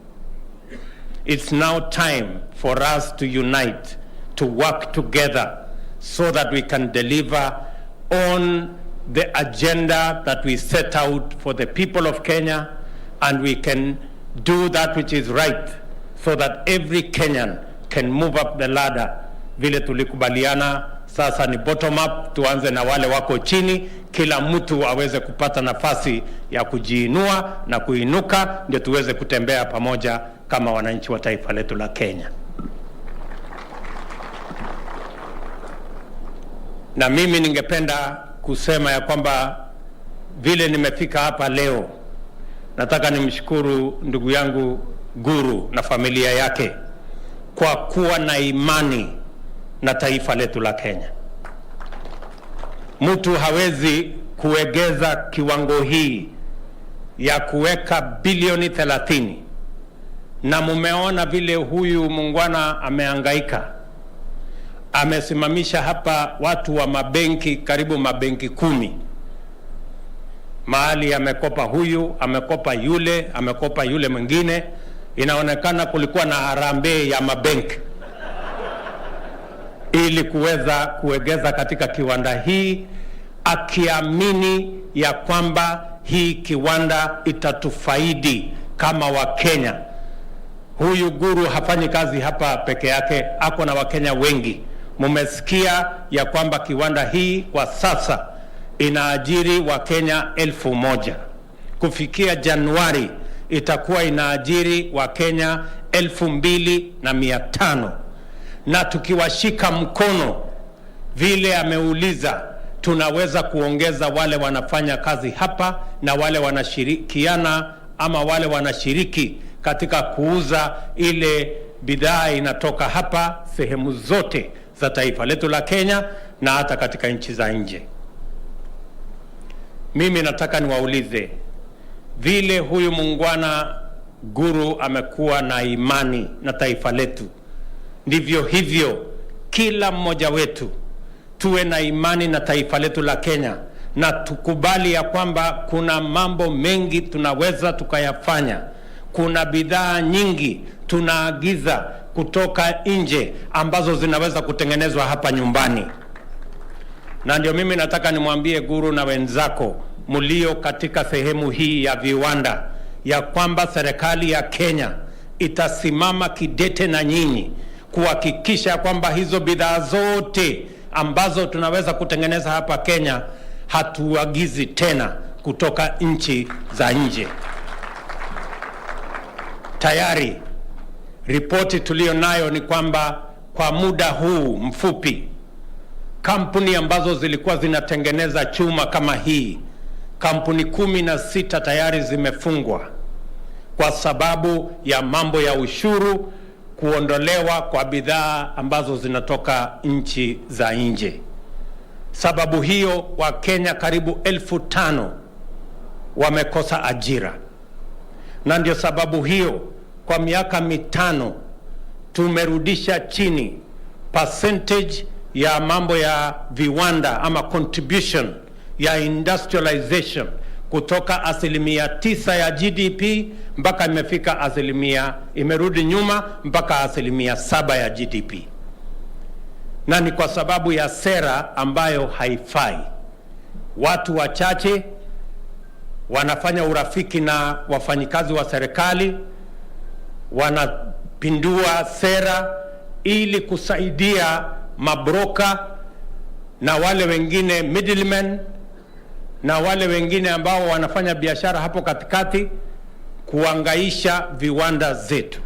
it's now time for us to unite, to work together so that we can deliver on the agenda that we set out for the people of Kenya, and we can do that which is right so that every Kenyan can move up the ladder. Vile tulikubaliana, sasa ni bottom up, tuanze na wale wako chini, kila mtu aweze kupata nafasi ya kujiinua na kuinuka, ndio tuweze kutembea pamoja kama wananchi wa taifa letu la Kenya. Na mimi ningependa kusema ya kwamba vile nimefika hapa leo, nataka nimshukuru ndugu yangu Guru na familia yake kwa kuwa na imani na taifa letu la Kenya. Mtu hawezi kuegeza kiwango hii ya kuweka bilioni 30, na mumeona vile huyu muungwana amehangaika. Amesimamisha hapa watu wa mabenki, karibu mabenki 10. Mahali amekopa huyu, amekopa yule mwingine. Inaonekana kulikuwa na harambee ya mabenki ili kuweza kuegeza katika kiwanda hii, akiamini ya kwamba hii kiwanda itatufaidi kama Wakenya. Huyu Guru hafanyi kazi hapa peke yake, ako na Wakenya wengi. Mumesikia ya kwamba kiwanda hii kwa sasa inaajiri Wakenya 1,000. Kufikia Januari itakuwa inaajiri Wakenya 2,500. Na tukiwashika mkono vile ameuliza, tunaweza kuongeza wale wanafanya kazi hapa na wale wanashirikiana ama wale wanashiriki katika kuuza ile bidhaa inatoka hapa sehemu zote za taifa letu la Kenya na hata katika nchi za nje. Mimi nataka niwaulize, vile huyu muungwana Guru amekuwa na imani na taifa letu, ndivyo hivyo kila mmoja wetu tuwe na imani na taifa letu la Kenya, na tukubali ya kwamba kuna mambo mengi tunaweza tukayafanya. Kuna bidhaa nyingi tunaagiza kutoka nje ambazo zinaweza kutengenezwa hapa nyumbani. Na ndio mimi nataka nimwambie Guru na wenzako mulio katika sehemu hii ya viwanda ya kwamba serikali ya Kenya itasimama kidete na nyinyi kuhakikisha kwamba hizo bidhaa zote ambazo tunaweza kutengeneza hapa Kenya hatuagizi tena kutoka nchi za nje. Tayari ripoti tulio nayo ni kwamba kwa muda huu mfupi kampuni ambazo zilikuwa zinatengeneza chuma kama hii, kampuni 16 tayari zimefungwa kwa sababu ya mambo ya ushuru, kuondolewa kwa bidhaa ambazo zinatoka nchi za nje. Sababu hiyo Wakenya karibu 5,000 wamekosa ajira. Na ndio sababu hiyo kwa miaka 5 tumerudisha chini percentage ya mambo ya viwanda ama contribution ya industrialization kutoka 9% ya GDP mpaka imefika imerudi nyuma mpaka 7% ya GDP. Na ni kwa sababu ya sera ambayo haifai. Watu wachache wanafanya urafiki na wafanyikazi wa serikali, wanapindua sera ili kusaidia mabroka na wale wengine middlemen na wale wengine ambao wanafanya biashara hapo katikati kuangaisha viwanda zetu.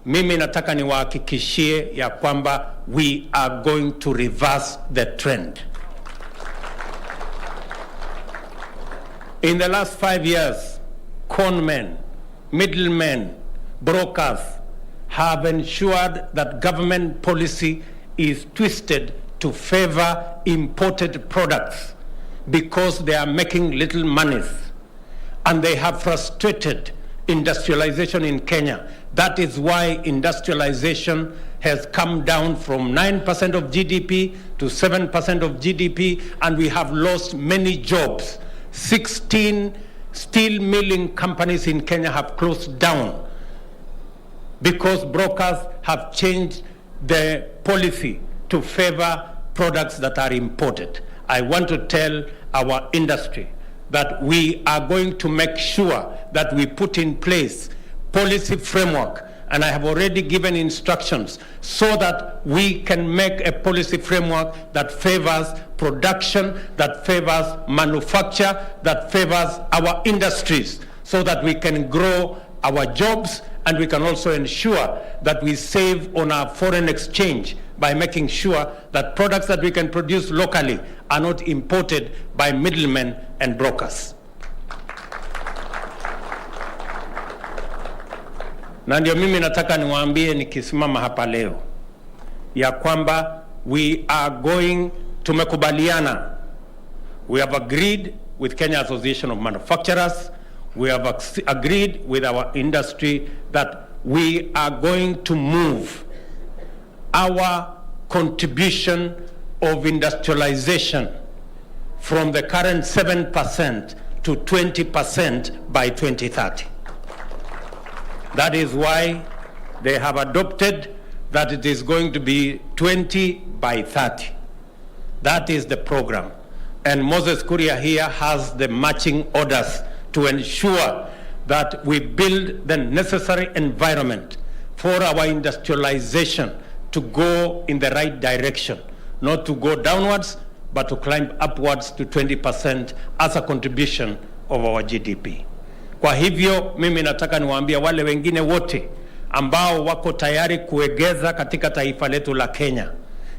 Mimi nataka niwahakikishie ya kwamba we are going to reverse the trend. In the last 5 years, conmen, middlemen, brokers have ensured that government policy is twisted to favor imported products because they are making little monies, and they have frustrated industrialization in Kenya. That is why industrialization has come down from 9% of GDP to 7% of GDP, and we have lost many jobs. 16 steel milling companies in Kenya have closed down because brokers have changed the policy to favor products that are imported. I want to tell our industry that we are going to make sure that we put in place policy framework, and I have already given instructions so that we can make a policy framework that favors production, that favors manufacture, that favors our industries, so that we can grow our jobs, and we can also ensure that we save on our foreign exchange by making sure that products that we can produce locally are not imported by middlemen and brokers. Na ndio mimi nataka niwaambie nikisimama hapa leo ya kwamba tumekubaliana, we have agreed with Kenya Association of Manufacturers, we have agreed with our industry that we are going to move our contribution of industrialization from the current 7% to 20% by 2030. That is why they have adopted that it is going to be 20 by 30. That is the program. And Moses Kuria here has the matching orders to ensure that we build the necessary environment for our industrialization to go in the right direction, not to go downwards, but to climb upwards to 20% as a contribution of our GDP. Kwa hivyo mimi nataka niwaambie wale wengine wote ambao wako tayari kuegeza katika taifa letu la Kenya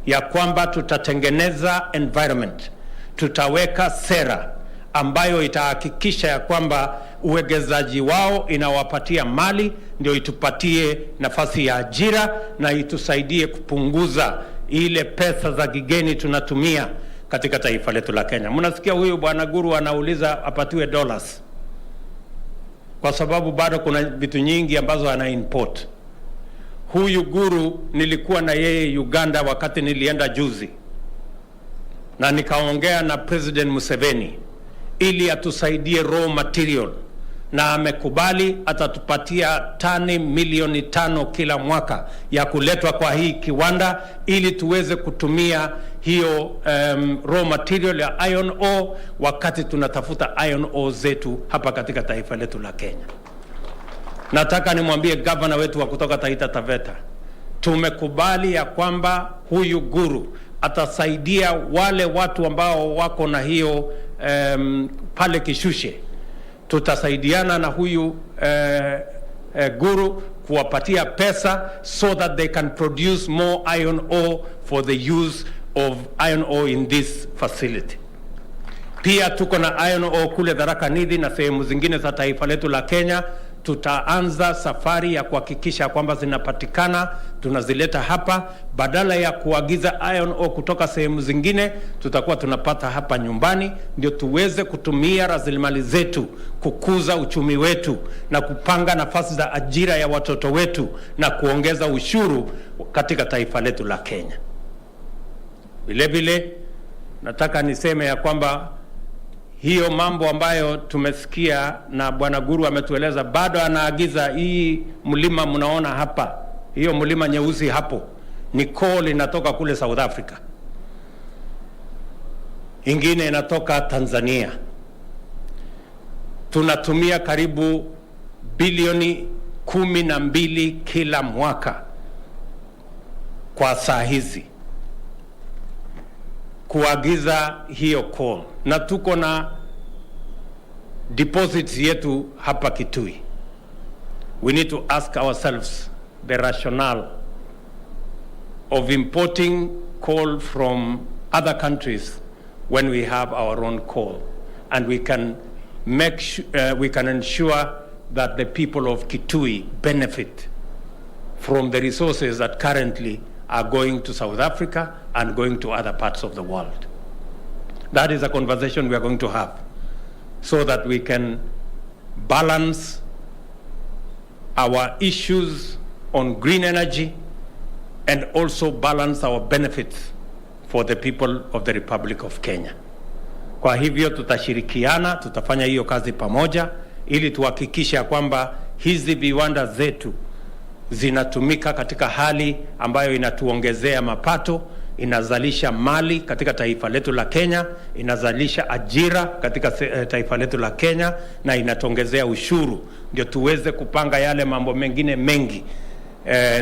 ya kwamba tutatengeneza environment, tutaweka sera ambayo itahakikisha ya kwamba uwegezaji wao inawapatia mali, ndio itupatie nafasi ya ajira na itusaidie kupunguza ile pesa za kigeni tunatumia katika taifa letu la Kenya. Mnasikia huyu bwana Guru anauliza apatiwe dollars kwa sababu bado kuna vitu nyingi ambazo ana import. Huyu Guru nilikuwa na yeye Uganda wakati nilienda juzi, na nikaongea na President Museveni ili atusaidie raw material, na amekubali atatupatia tani milioni 5 kila mwaka ya kuletwa kwa hii kiwanda ili tuweze kutumia hiyo raw material ya iron ore wakati tunatafuta iron ore zetu hapa katika taifa letu la Kenya. Nataka nimwambie governor wetu wa kutoka Taita Taveta, tumekubali ya kwamba huyu Guru atasaidia wale watu ambao wako na hiyo pale Kishushe. Tutasaidiana na huyu Guru kuwapatia pesa so that they can produce more iron ore for the use of iron ore in this facility. Pia tuko na iron ore kule Tharaka Nithi na sehemu zingine za taifa letu la Kenya. Tutaanza safari ya kuhakikisha kwamba zinapatikana, tunazileta hapa badala ya kuagiza iron ore kutoka sehemu zingine. Tutakuwa tunapata hapa nyumbani, ndio tuweze kutumia rasilimali zetu kukuza uchumi wetu na kupanga nafasi za ajira ya watoto wetu na kuongeza ushuru katika taifa letu la Kenya. Vile vile nataka niseme ya kwamba hiyo mambo ambayo tumesikia na bwana Guru ametueleza, bado anaagiza hii mlima mnaona hapa, hiyo mlima nyeusi hapo ni coal inatoka kule South Africa, ingine inatoka Tanzania. Tunatumia karibu bilioni 12 kila mwaka kwa saa hizi kuagiza hiyo coal, na tuko na deposits yetu hapa Kitui. We need to ask ourselves the rationale of importing coal from other countries when we have our own coal, and we can ensure that the people of Kitui benefit from the resources that currently are going to South Africa and going to other parts of the world. That is a conversation we are going to have so that we can balance our issues on green energy and also balance our benefits for the people of the Republic of Kenya. Kwa hivyo tutashirikiana, tutafanya hiyo kazi pamoja ili tuhakikishe kwamba hizi viwanda zetu zinatumika katika hali ambayo inatuongezea mapato, inazalisha mali katika taifa letu la Kenya, inazalisha ajira katika taifa letu la Kenya, na inatuongezea ushuru, ndio tuweze kupanga yale mambo mengine mengi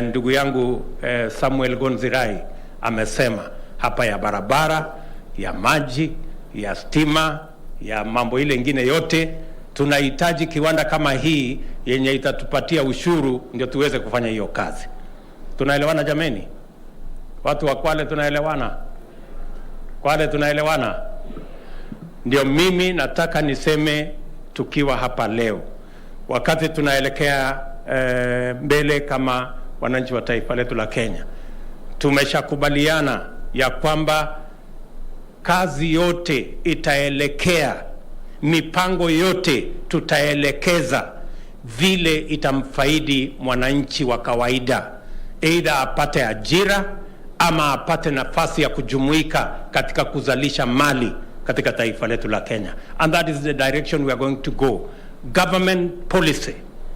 ndugu yangu Samuel Gonzirai amesema hapa, ya barabara, ya maji, ya stima, ya mambo ile ingine yote. Tunahitaji kiwanda kama hii yenye itatupatia ushuru ndio tuweze kufanya hiyo kazi. Tunaelewana jameni? Watu wa Kwale tunaelewana? Kwale tunaelewana? Ndio mimi nataka niseme tukiwa hapa leo, wakati tunaelekea mbele kama wananchi wa taifa letu la Kenya, tumeshakubaliana ya kwamba kazi yote itaelekea, mipango yote tutaelekeza vile itamfaidi mwananchi wa kawaida, either apate ajira ama apate nafasi ya kujumuika katika kuzalisha mali katika taifa letu la Kenya. And that is the direction we are going to go. Government policy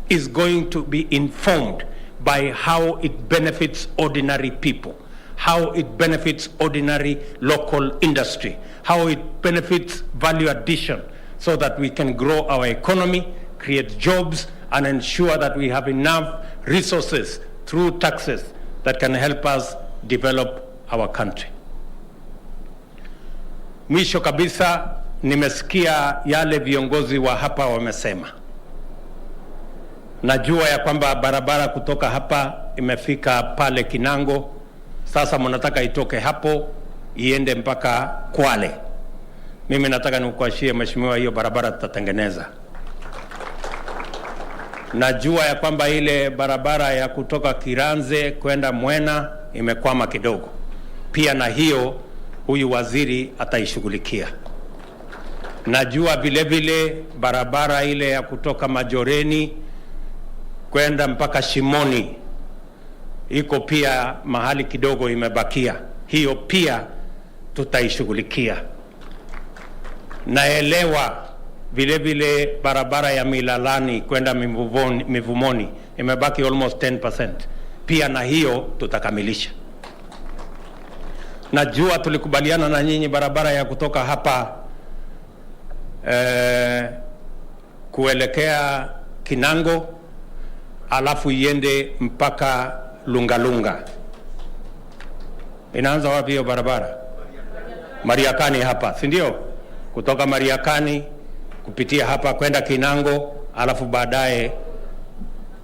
is going to be informed by how it benefits ordinary people, how it benefits ordinary local industry, how it benefits value addition, so that we can grow our economy, create jobs, and ensure that we have enough resources through taxes that can help us develop our country. Mwisho kabisa, nimesikia yale viongozi wa hapa wamesema. Najua ya kwamba barabara kutoka hapa imefika pale Kinango. Sasa mnataka itoke hapo iende mpaka Kwale. Mimi nataka nikuashie mheshimiwa, hiyo barabara tutatengeneza. Najua ya kwamba ile barabara ya kutoka Kiranze kwenda Mwena imekwama kidogo. Pia na hiyo huyu waziri ataishughulikia. Najua vile vile barabara ile ya kutoka Majoreni kwenda mpaka Shimoni iko pia mahali kidogo imebakia. Hiyo pia tutaishughulikia. Naelewa vile vile barabara ya Milalani kwenda Mivumoni imebaki almost 10%. Pia na hiyo tutakamilisha. Najua tulikubaliana na nyinyi barabara ya kutoka hapa kuelekea Kinango alafu iende mpaka Lungalunga. Inaanza wapi hiyo barabara? Mariakani hapa, si ndio? Kutoka Mariakani kupitia hapa kwenda Kinango, alafu baadaye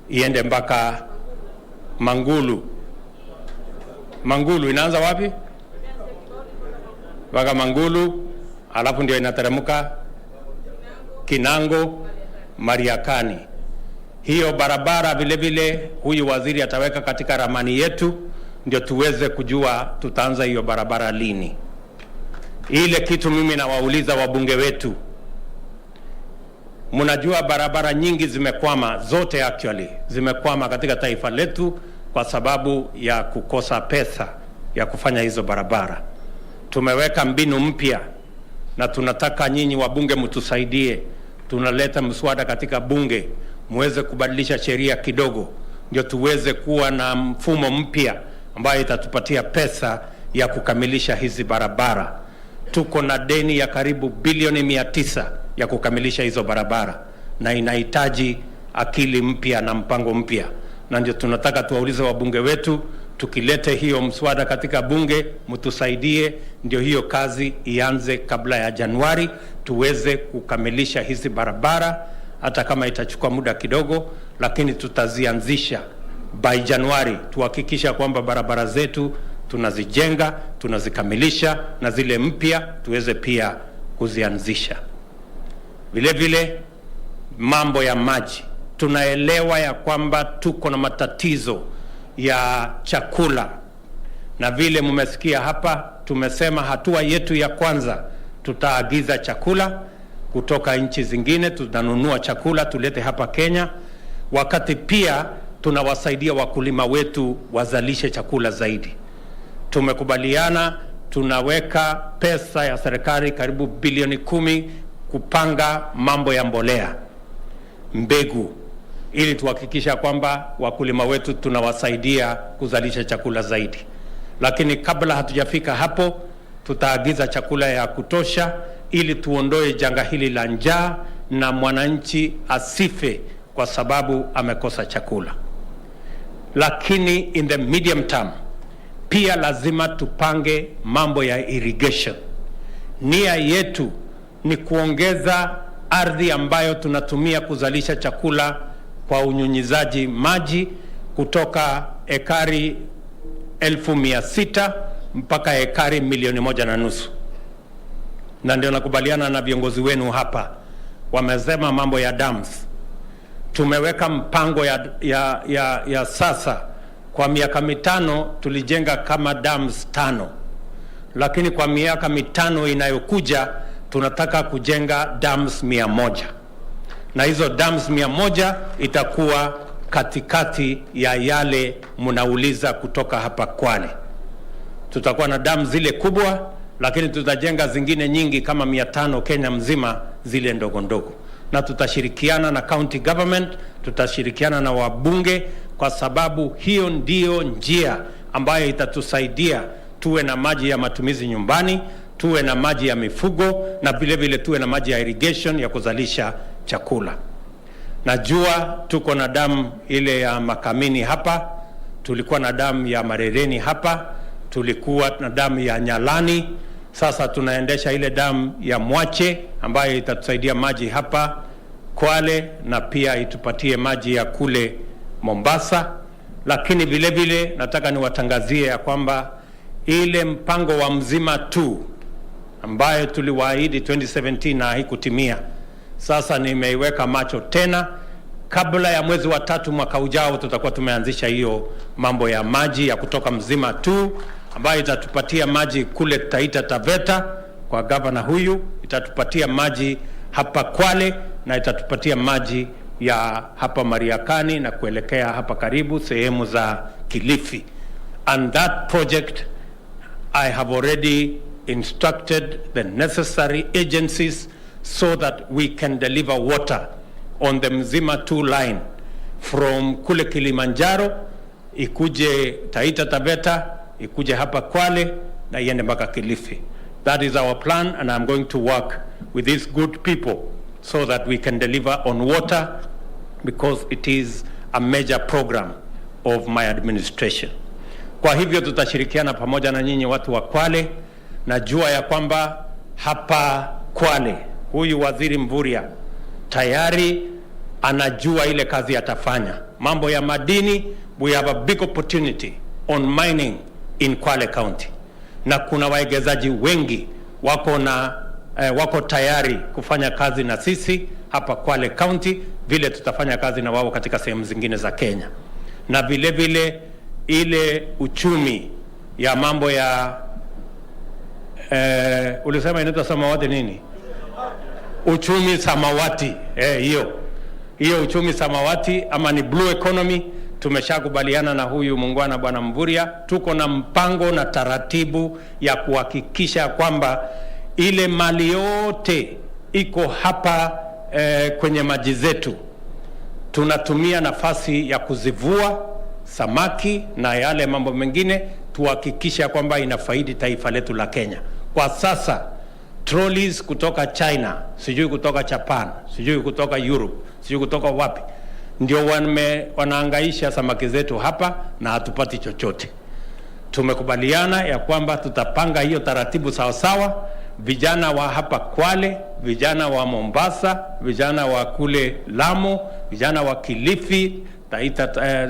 iende mpaka Mangulu. Mangulu inaanza wapi? Mpaka Mangulu, alafu ndio inateremka Kinango, Mariakani. Hiyo barabara vile vile huyu waziri ataweka katika ramani yetu ndio tuweze kujua tutaanza hiyo barabara lini. Ile kitu mimi nawauliza wabunge wetu, mnajua barabara nyingi zimekwama, zote actually zimekwama katika taifa letu kwa sababu ya kukosa pesa ya kufanya hizo barabara. Tumeweka mbinu mpya na tunataka nyinyi wabunge mtusaidie. Tunaleta mswada katika bunge muweze kubadilisha sheria kidogo ndio tuweze kuwa na mfumo mpya ambayo itatupatia pesa ya kukamilisha hizi barabara. Tuko na deni ya karibu bilioni 900 ya kukamilisha hizo barabara na inahitaji akili mpya na mpango mpya. Na ndio tunataka tuwaulize wabunge wetu, tukilete hiyo mswada katika bunge mtusaidie ndio hiyo kazi ianze kabla ya Januari, tuweze kukamilisha hizi barabara. Hata kama itachukua muda kidogo, lakini tutazianzisha by Januari. Tuhakikisha kwamba barabara zetu tunazijenga, tunazikamilisha, na zile mpya tuweze pia kuzianzisha. Vile vile mambo ya maji, tunaelewa ya kwamba tuko na matatizo ya chakula, na vile mmesikia hapa tumesema hatua yetu ya kwanza tutaagiza chakula kutoka nchi zingine. Tunanunua chakula tulete hapa Kenya, wakati pia tunawasaidia wakulima wetu wazalishe chakula zaidi. Tumekubaliana tunaweka pesa ya serikali karibu bilioni 10 kupanga mambo ya mbolea, mbegu, ili tuhakikisha kwamba wakulima wetu tunawasaidia kuzalisha chakula zaidi. Lakini kabla hatujafika hapo, tutaagiza chakula ya kutosha ili tuondoe janga hili la njaa na mwananchi asife kwa sababu amekosa chakula. Lakini in the medium term pia lazima tupange mambo ya irrigation. Nia yetu ni kuongeza ardhi ambayo tunatumia kuzalisha chakula kwa unyunyizaji maji kutoka ekari 1,600 mpaka ekari 1,150,000. Na ndio nakubaliana na viongozi wenu hapa, wamesema mambo ya dams. Tumeweka mpango ya sasa. Kwa miaka 5 tulijenga kama dams 5, lakini kwa miaka 5 inayokuja tunataka kujenga dams 100, na hizo dams 100 itakuwa katikati ya yale mnauliza kutoka hapa Kwale. Tutakuwa na dams zile kubwa, lakini tutajenga zingine nyingi kama 500 Kenya mzima, zile ndogo ndogo, na tutashirikiana na county government, tutashirikiana na wabunge, kwa sababu hiyo ndio njia ambayo itatusaidia tuwe na maji ya matumizi nyumbani, tuwe na maji ya mifugo, na vile vile tuwe na maji ya irrigation ya kuzalisha chakula. Najua tuko na damu ile ya Makamini hapa, tulikuwa na damu ya Marereni hapa, tulikuwa na damu ya Nyalani, Sasa tunaendesha ile damu ya Mwache ambayo itatusaidia maji hapa Kwale na pia itupatie maji ya kule Mombasa. Lakini vile vile nataka niwatangazie ya kwamba ile mpango wa Mzima 2 ambayo tuliwaahidi 2017 na haikutimia, sasa nimeiweka macho tena. Kabla ya mwezi wa 3 mwaka ujao tutakuwa tumeanzisha hiyo mambo ya maji ya kutoka Mzima 2 ambayo itatupatia maji kule Taita Taveta kwa gavana huyu, itatupatia maji hapa Kwale na itatupatia maji ya hapa Mariakani na kuelekea hapa karibu sehemu za Kilifi. And that project I have already instructed the necessary agencies so that we can deliver water on the Mzima 2 line from kule Kilimanjaro ikuje Taita Taveta, ikuje hapa Kwale na iende mpaka Kilifi. That is our plan, and I'm going to work with these good people so that we can deliver on water, because it is a major program of my administration. Kwa hivyo tutashirikiana pamoja na nyinyi watu wa Kwale. Najua ya kwamba hapa Kwale huyu Waziri Mvurya tayari anajua ile kazi atafanya. Mambo ya madini, we have a big opportunity on mining in Kwale County. Na kuna waegezaji wengi wako tayari kufanya kazi na sisi hapa Kwale County, vile tutafanya kazi na wao katika sehemu zingine za Kenya. Na vile vile ile uchumi ya mambo ya ulisema inaitwa samawati nini? Uchumi samawati. Hiyo uchumi samawati ama ni blue economy, tumeshakubaliana na huyu muungwana Bwana Mvurya. Tuko na mpango na taratibu ya kuhakikisha kwamba ile mali yote iko hapa kwenye maji zetu, tunatumia nafasi ya kuzivua samaki na yale mambo mengine, tuhakikisha kwamba inafaidi taifa letu la Kenya. Kwa sasa trolleys kutoka China, sijui kutoka Japan, sijui kutoka Europe, sijui kutoka wapi, ndio wanaangaisha samaki zetu hapa na hatupati chochote. Tumekubaliana ya kwamba tutapanga hiyo taratibu sawa sawa. Vijana wa hapa Kwale, vijana wa Mombasa, vijana wa kule Lamu, vijana wa Kilifi,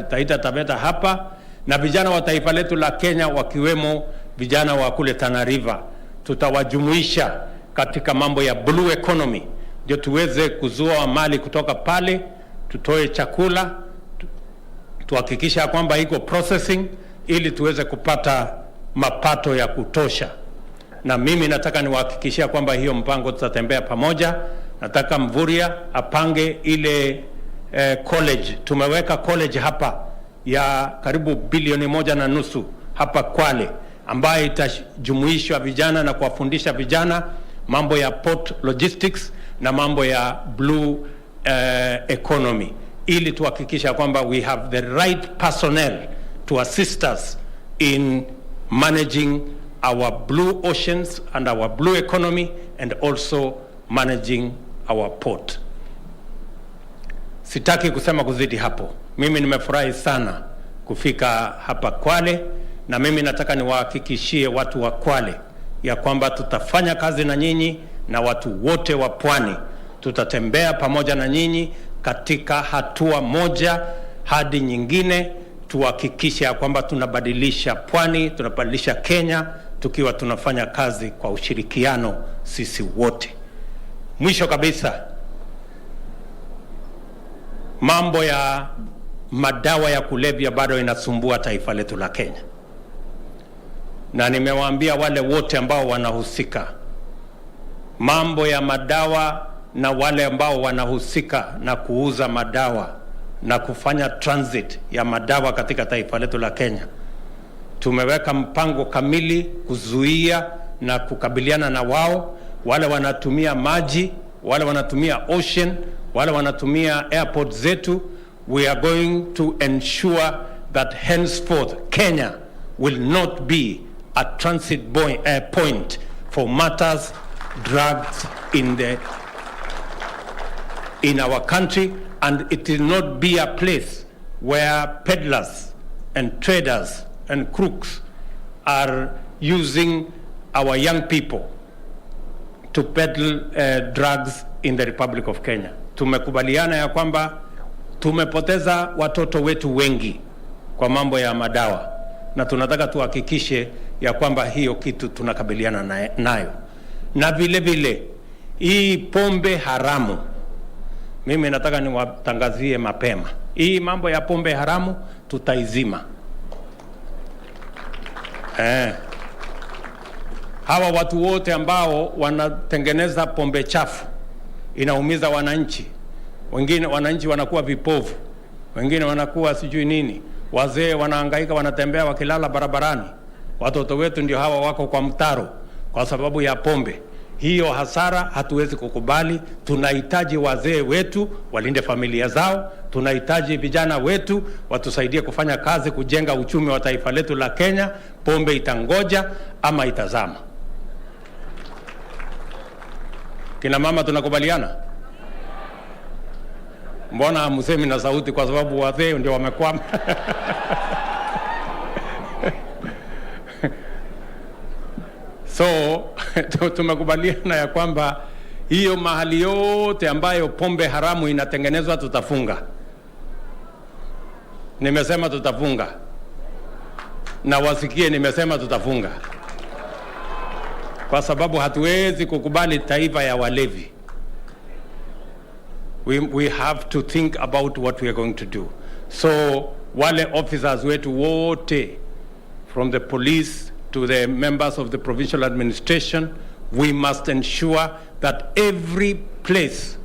Taita Taveta hapa, na vijana wa taifa letu la Kenya wakiwemo vijana wa kule Tana River, tutawajumuisha katika mambo ya blue economy, ndio tuweze kuzua mali kutoka pale, tutoe chakula, tuhakikisha kwamba iko processing ili tuweze kupata mapato ya kutosha. Na mimi nataka niwahakikishia kwamba hiyo mpango tutatembea pamoja. Nataka Mvurya apange ile college. Tumeweka college hapa ya karibu 1.5 bilioni hapa Kwale, ambayo itajumuishwa vijana na kuwafundisha vijana mambo ya port logistics na mambo ya blue economy, ili tuhakikisha kwamba we have the right personnel to assist us in managing our blue oceans and our blue economy, and also managing our port. Sitaki kusema kuzidi hapo. Mimi nimefurahi sana kufika hapa Kwale, na mimi nataka niwahakikishie watu wa Kwale ya kwamba tutafanya kazi na nyinyi na watu wote wa pwani. Tutatembea pamoja na nyinyi katika hatua moja hadi nyingine, tuhakikishe ya kwamba tunabadilisha pwani, tunabadilisha Kenya, tukiwa tunafanya kazi kwa ushirikiano sisi wote. Mwisho kabisa, mambo ya madawa ya kulevya bado inasumbua taifa letu la Kenya. Na nimewaambia wale wote ambao wanahusika mambo ya madawa, na wale ambao wanahusika na kuuza madawa na kufanya transit ya madawa katika taifa letu la Kenya, tumeweka mpango kamili kuzuia na kukabiliana na wao. Wale wanatumia maji, wale wanatumia ocean, wale wanatumia airport zetu. We are going to ensure that henceforth Kenya will not be a transit point for matters, drugs in our country, and it will not be a place where peddlers and traders and crooks are using our young people to peddle drugs in the Republic of Kenya. Tumekubaliana ya kwamba tumepoteza watoto wetu wengi kwa mambo ya madawa, na tunataka tuhakikishe ya kwamba hiyo kitu tunakabiliana nayo. Na vile vile hii pombe haramu, mimi nataka niwatangazie mapema, hii mambo ya pombe haramu tutaizima. Hawa watu wote ambao wanatengeneza pombe chafu inaumiza wananchi. Wengine wananchi wanakuwa vipofu, wengine wanakuwa sijui nini, wazee wanahangaika, wanatembea wakilala barabarani. Watoto wetu ndio hawa wako kwa mtaro kwa sababu ya pombe. Hiyo hasara hatuwezi kukubali. Tunahitaji wazee wetu walinde familia zao, tunahitaji vijana wetu watusaidie kufanya kazi kujenga uchumi wa taifa letu la Kenya. Pombe itangoja ama itazama. Kina mama tunakubaliana? Mbona hamsemi na sauti? Kwa sababu wazee ndio wamekwama. So tumekubaliana ya kwamba hiyo mahali yote ambayo pombe haramu inatengenezwa tutafunga. Nimesema tutafunga, na wasikie nimesema tutafunga, kwa sababu hatuwezi kukubali taifa ya walevi. We have to think about what we are going to do. So wale officers wetu wote, from the police to the members of the provincial administration, we must ensure that every place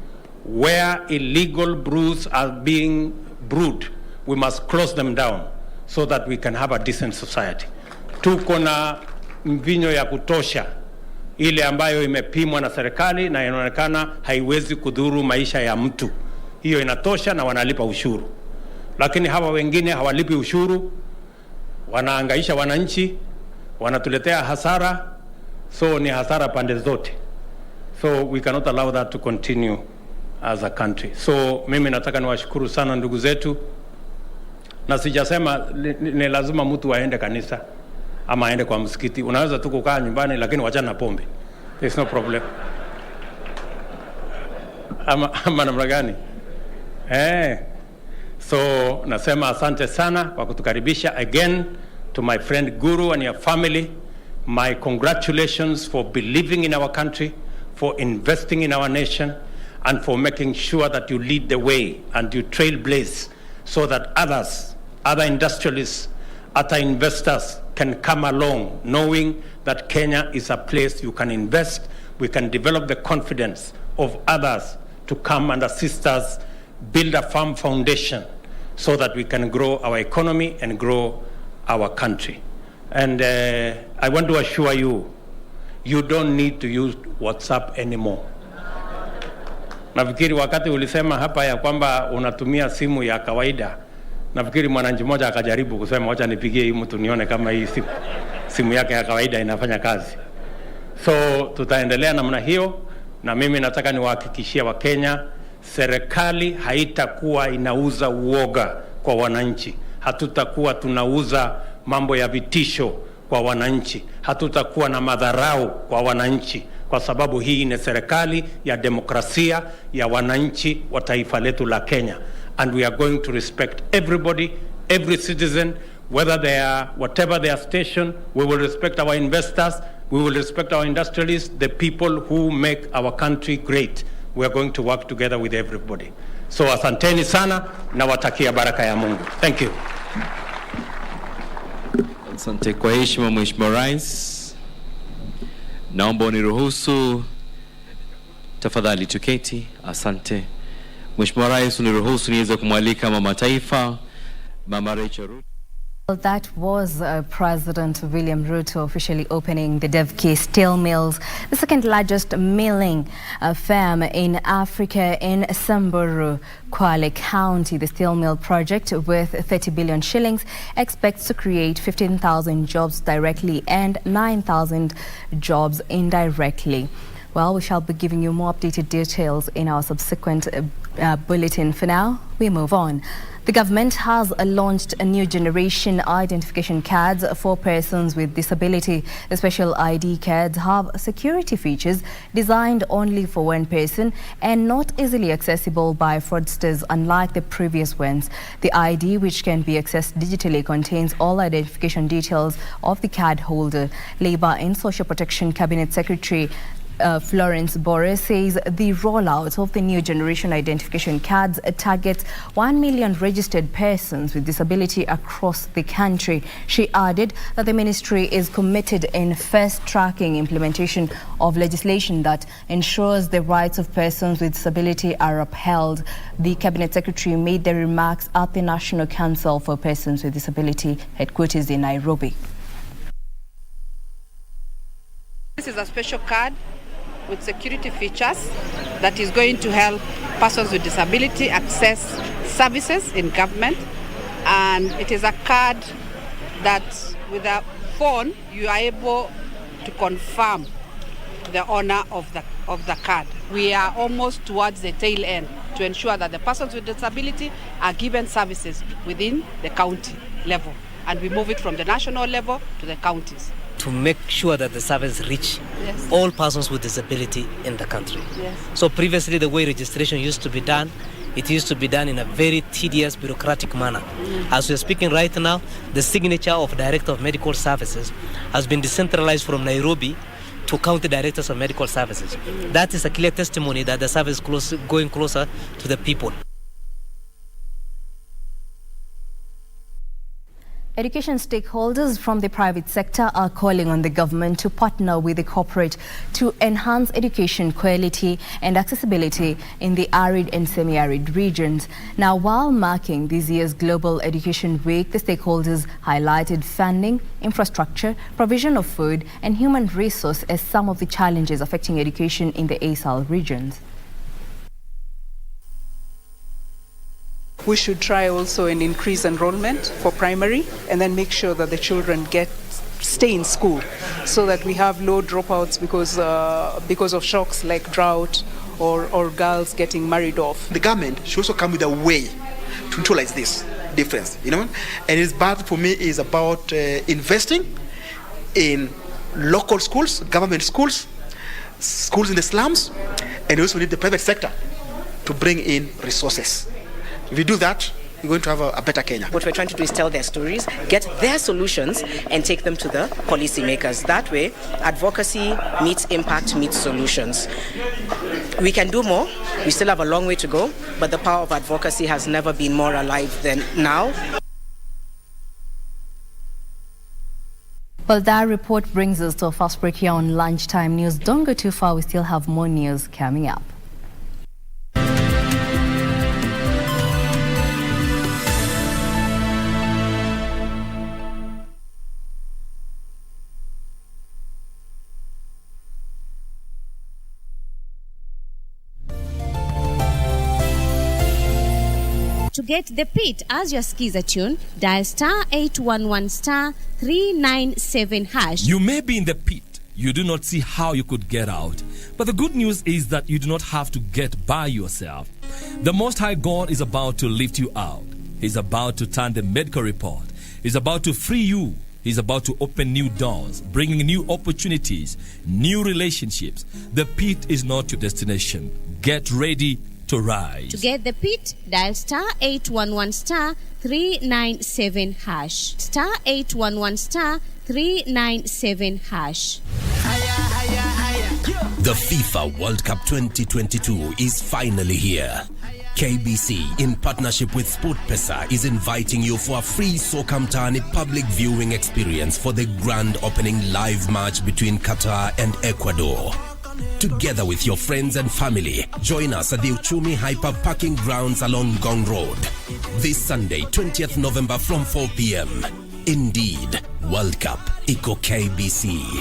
where illegal brews are being brewed, we must close them down so that we can have a decent society. Tuko na mvinyo ya kutosha, ile ambayo imepimwa na serikali na inaonekana haiwezi kudhuru maisha ya mtu. Hiyo inatosha na wanalipa ushuru. Lakini hawa wengine hawalipi ushuru, wanaangaisha wananchi, wanatuletea hasara. So ni hasara pande zote. So we cannot allow that to continue as a country. So mimi nataka niwashukuru sana ndugu zetu, na sijasema ni lazima mtu aende kanisa ama aende kwa msikiti. Unaweza tu kukaa nyumbani lakini wachana na pombe. There's no problem. Ama namna gani? So nasema asante sana kwa kutukaribisha. Again, to my friend Guru and your family, my congratulations for believing in our country, for investing in our nation, and for making sure that you lead the way and you trailblaze so that others, other industrialists, other investors can come along, knowing that Kenya is a place you can invest. We can develop the confidence of others to come and assist us build a firm foundation so that we can grow our economy and grow our country. And I want to assure you, you don't need to use WhatsApp anymore. Nafikiri wakati ulisema hapa ya kwamba unatumia simu ya kawaida, nafikiri mwananchi mmoja akajaribu kusema wacha nipigie hii mtu nione kama hii simu yake ya kawaida inafanya kazi. So tutaendelea namna hiyo, na mimi nataka niwahakikishie Wakenya, serikali haitakuwa inauza uoga kwa wananchi. Hatutakuwa tunauza mambo ya vitisho kwa wananchi. Hatutakuwa na madharau kwa wananchi, kwa sababu hii ni serikali ya demokrasia ya wananchi wa taifa letu la Kenya. And we are going to respect everybody, every citizen, whether they are, whatever their station. We will respect our investors, we will respect our industrialists, the people who make our country great. We are going to work together with everybody. So asanteni sana na watakia baraka ya Mungu. Thank you. Asante kwa heshima Mheshimiwa Rais. Naomba uniruhusu tafadhali tuketi. Asante. Mheshimiwa Rais, uniruhusu niweze kumwalika mama taifa Mama Rachel Ruto. Well, that was President William Ruto officially opening the Devki Steel Mills, the second largest milling firm in Africa in Samburu, Kwale County. The steel mill project, with 30 billion shillings, expects to create 15,000 jobs directly and 9,000 jobs indirectly. Well, we shall be giving you more updated details in our subsequent bulletin. For now, we move on. The government has launched a new generation identification cards for persons with disability. The special ID cards have security features designed only for one person and not easily accessible by fraudsters, unlike the previous ones. The ID, which can be accessed digitally, contains all identification details of the card holder. Labour and Social Protection Cabinet Secretary Florence Boris says the rollout of the new generation identification cards targets 1 million registered persons with disability across the country. She added that the ministry is committed in fast-tracking implementation of legislation that ensures the rights of persons with disability are upheld. The Cabinet Secretary made the remarks at the National Council for Persons with Disability headquarters in Nairobi. This is a special card with security features that is going to help persons with disability access services in government, and it is a card that with a phone you are able to confirm the owner of the card. We are almost towards the tail end to ensure that the persons with disability are given services within the county level, and we move it from the national level to the counties, to make sure that the service reach all persons with disability in the country. So previously, the way registration used to be done, it used to be done in a very tedious, bureaucratic manner. As we're speaking right now, the signature of Director of Medical Services has been decentralized from Nairobi to County Directors of Medical Services. That is a clear testimony that the service is going closer to the people. Education stakeholders from the private sector are calling on the government to partner with the corporate to enhance education quality and accessibility in the arid and semi-arid regions. Now, while marking this year's Global Education Week, the stakeholders highlighted funding, infrastructure, provision of food and human resource as some of the challenges affecting education in the ASAL regions. We should try also and increase enrollment for primary and then make sure that the children stay in school so that we have low dropouts because of shocks like drought or girls getting married off. The government should also come with a way to neutralize this difference, and it's bad for me is about investing in local schools, government schools, schools in the slums, and we also need the private sector to bring in resources. If we do that, we're going to have a better Kenya. What we're trying to do is tell their stories, get their solutions, and take them to the policymakers. That way, advocacy meets impact, meets solutions. We can do more. We still have a long way to go, but the power of advocacy has never been more alive than now. Well, that report brings us to a fast break here on Lunchtime News. Don't go too far. We still have more news coming up. To get the pit as your skis are tuned, dial *811 *397 hash. You may be in the pit. You do not see how you could get out. But the good news is that you do not have to get by yourself. The Most High God is about to lift you out. He's about to turn the medical report. He's about to free you. He's about to open new doors, bringing new opportunities, new relationships. The pit is not your destination. Get ready to rise. To get the pit, dial *811 *397 hash. *811 *397 hash. The FIFA World Cup 2022 is finally here. KBC, in partnership with SportPesa, is inviting you for a free Soka Mtaani public viewing experience for the grand opening live match between Qatar and Ecuador. Together with your friends and family, join us at the Uchumi Hyper Parking Grounds along Gong Road. This Sunday, 20th November from 4 p.m. Indeed, World Cup, Iko KBC.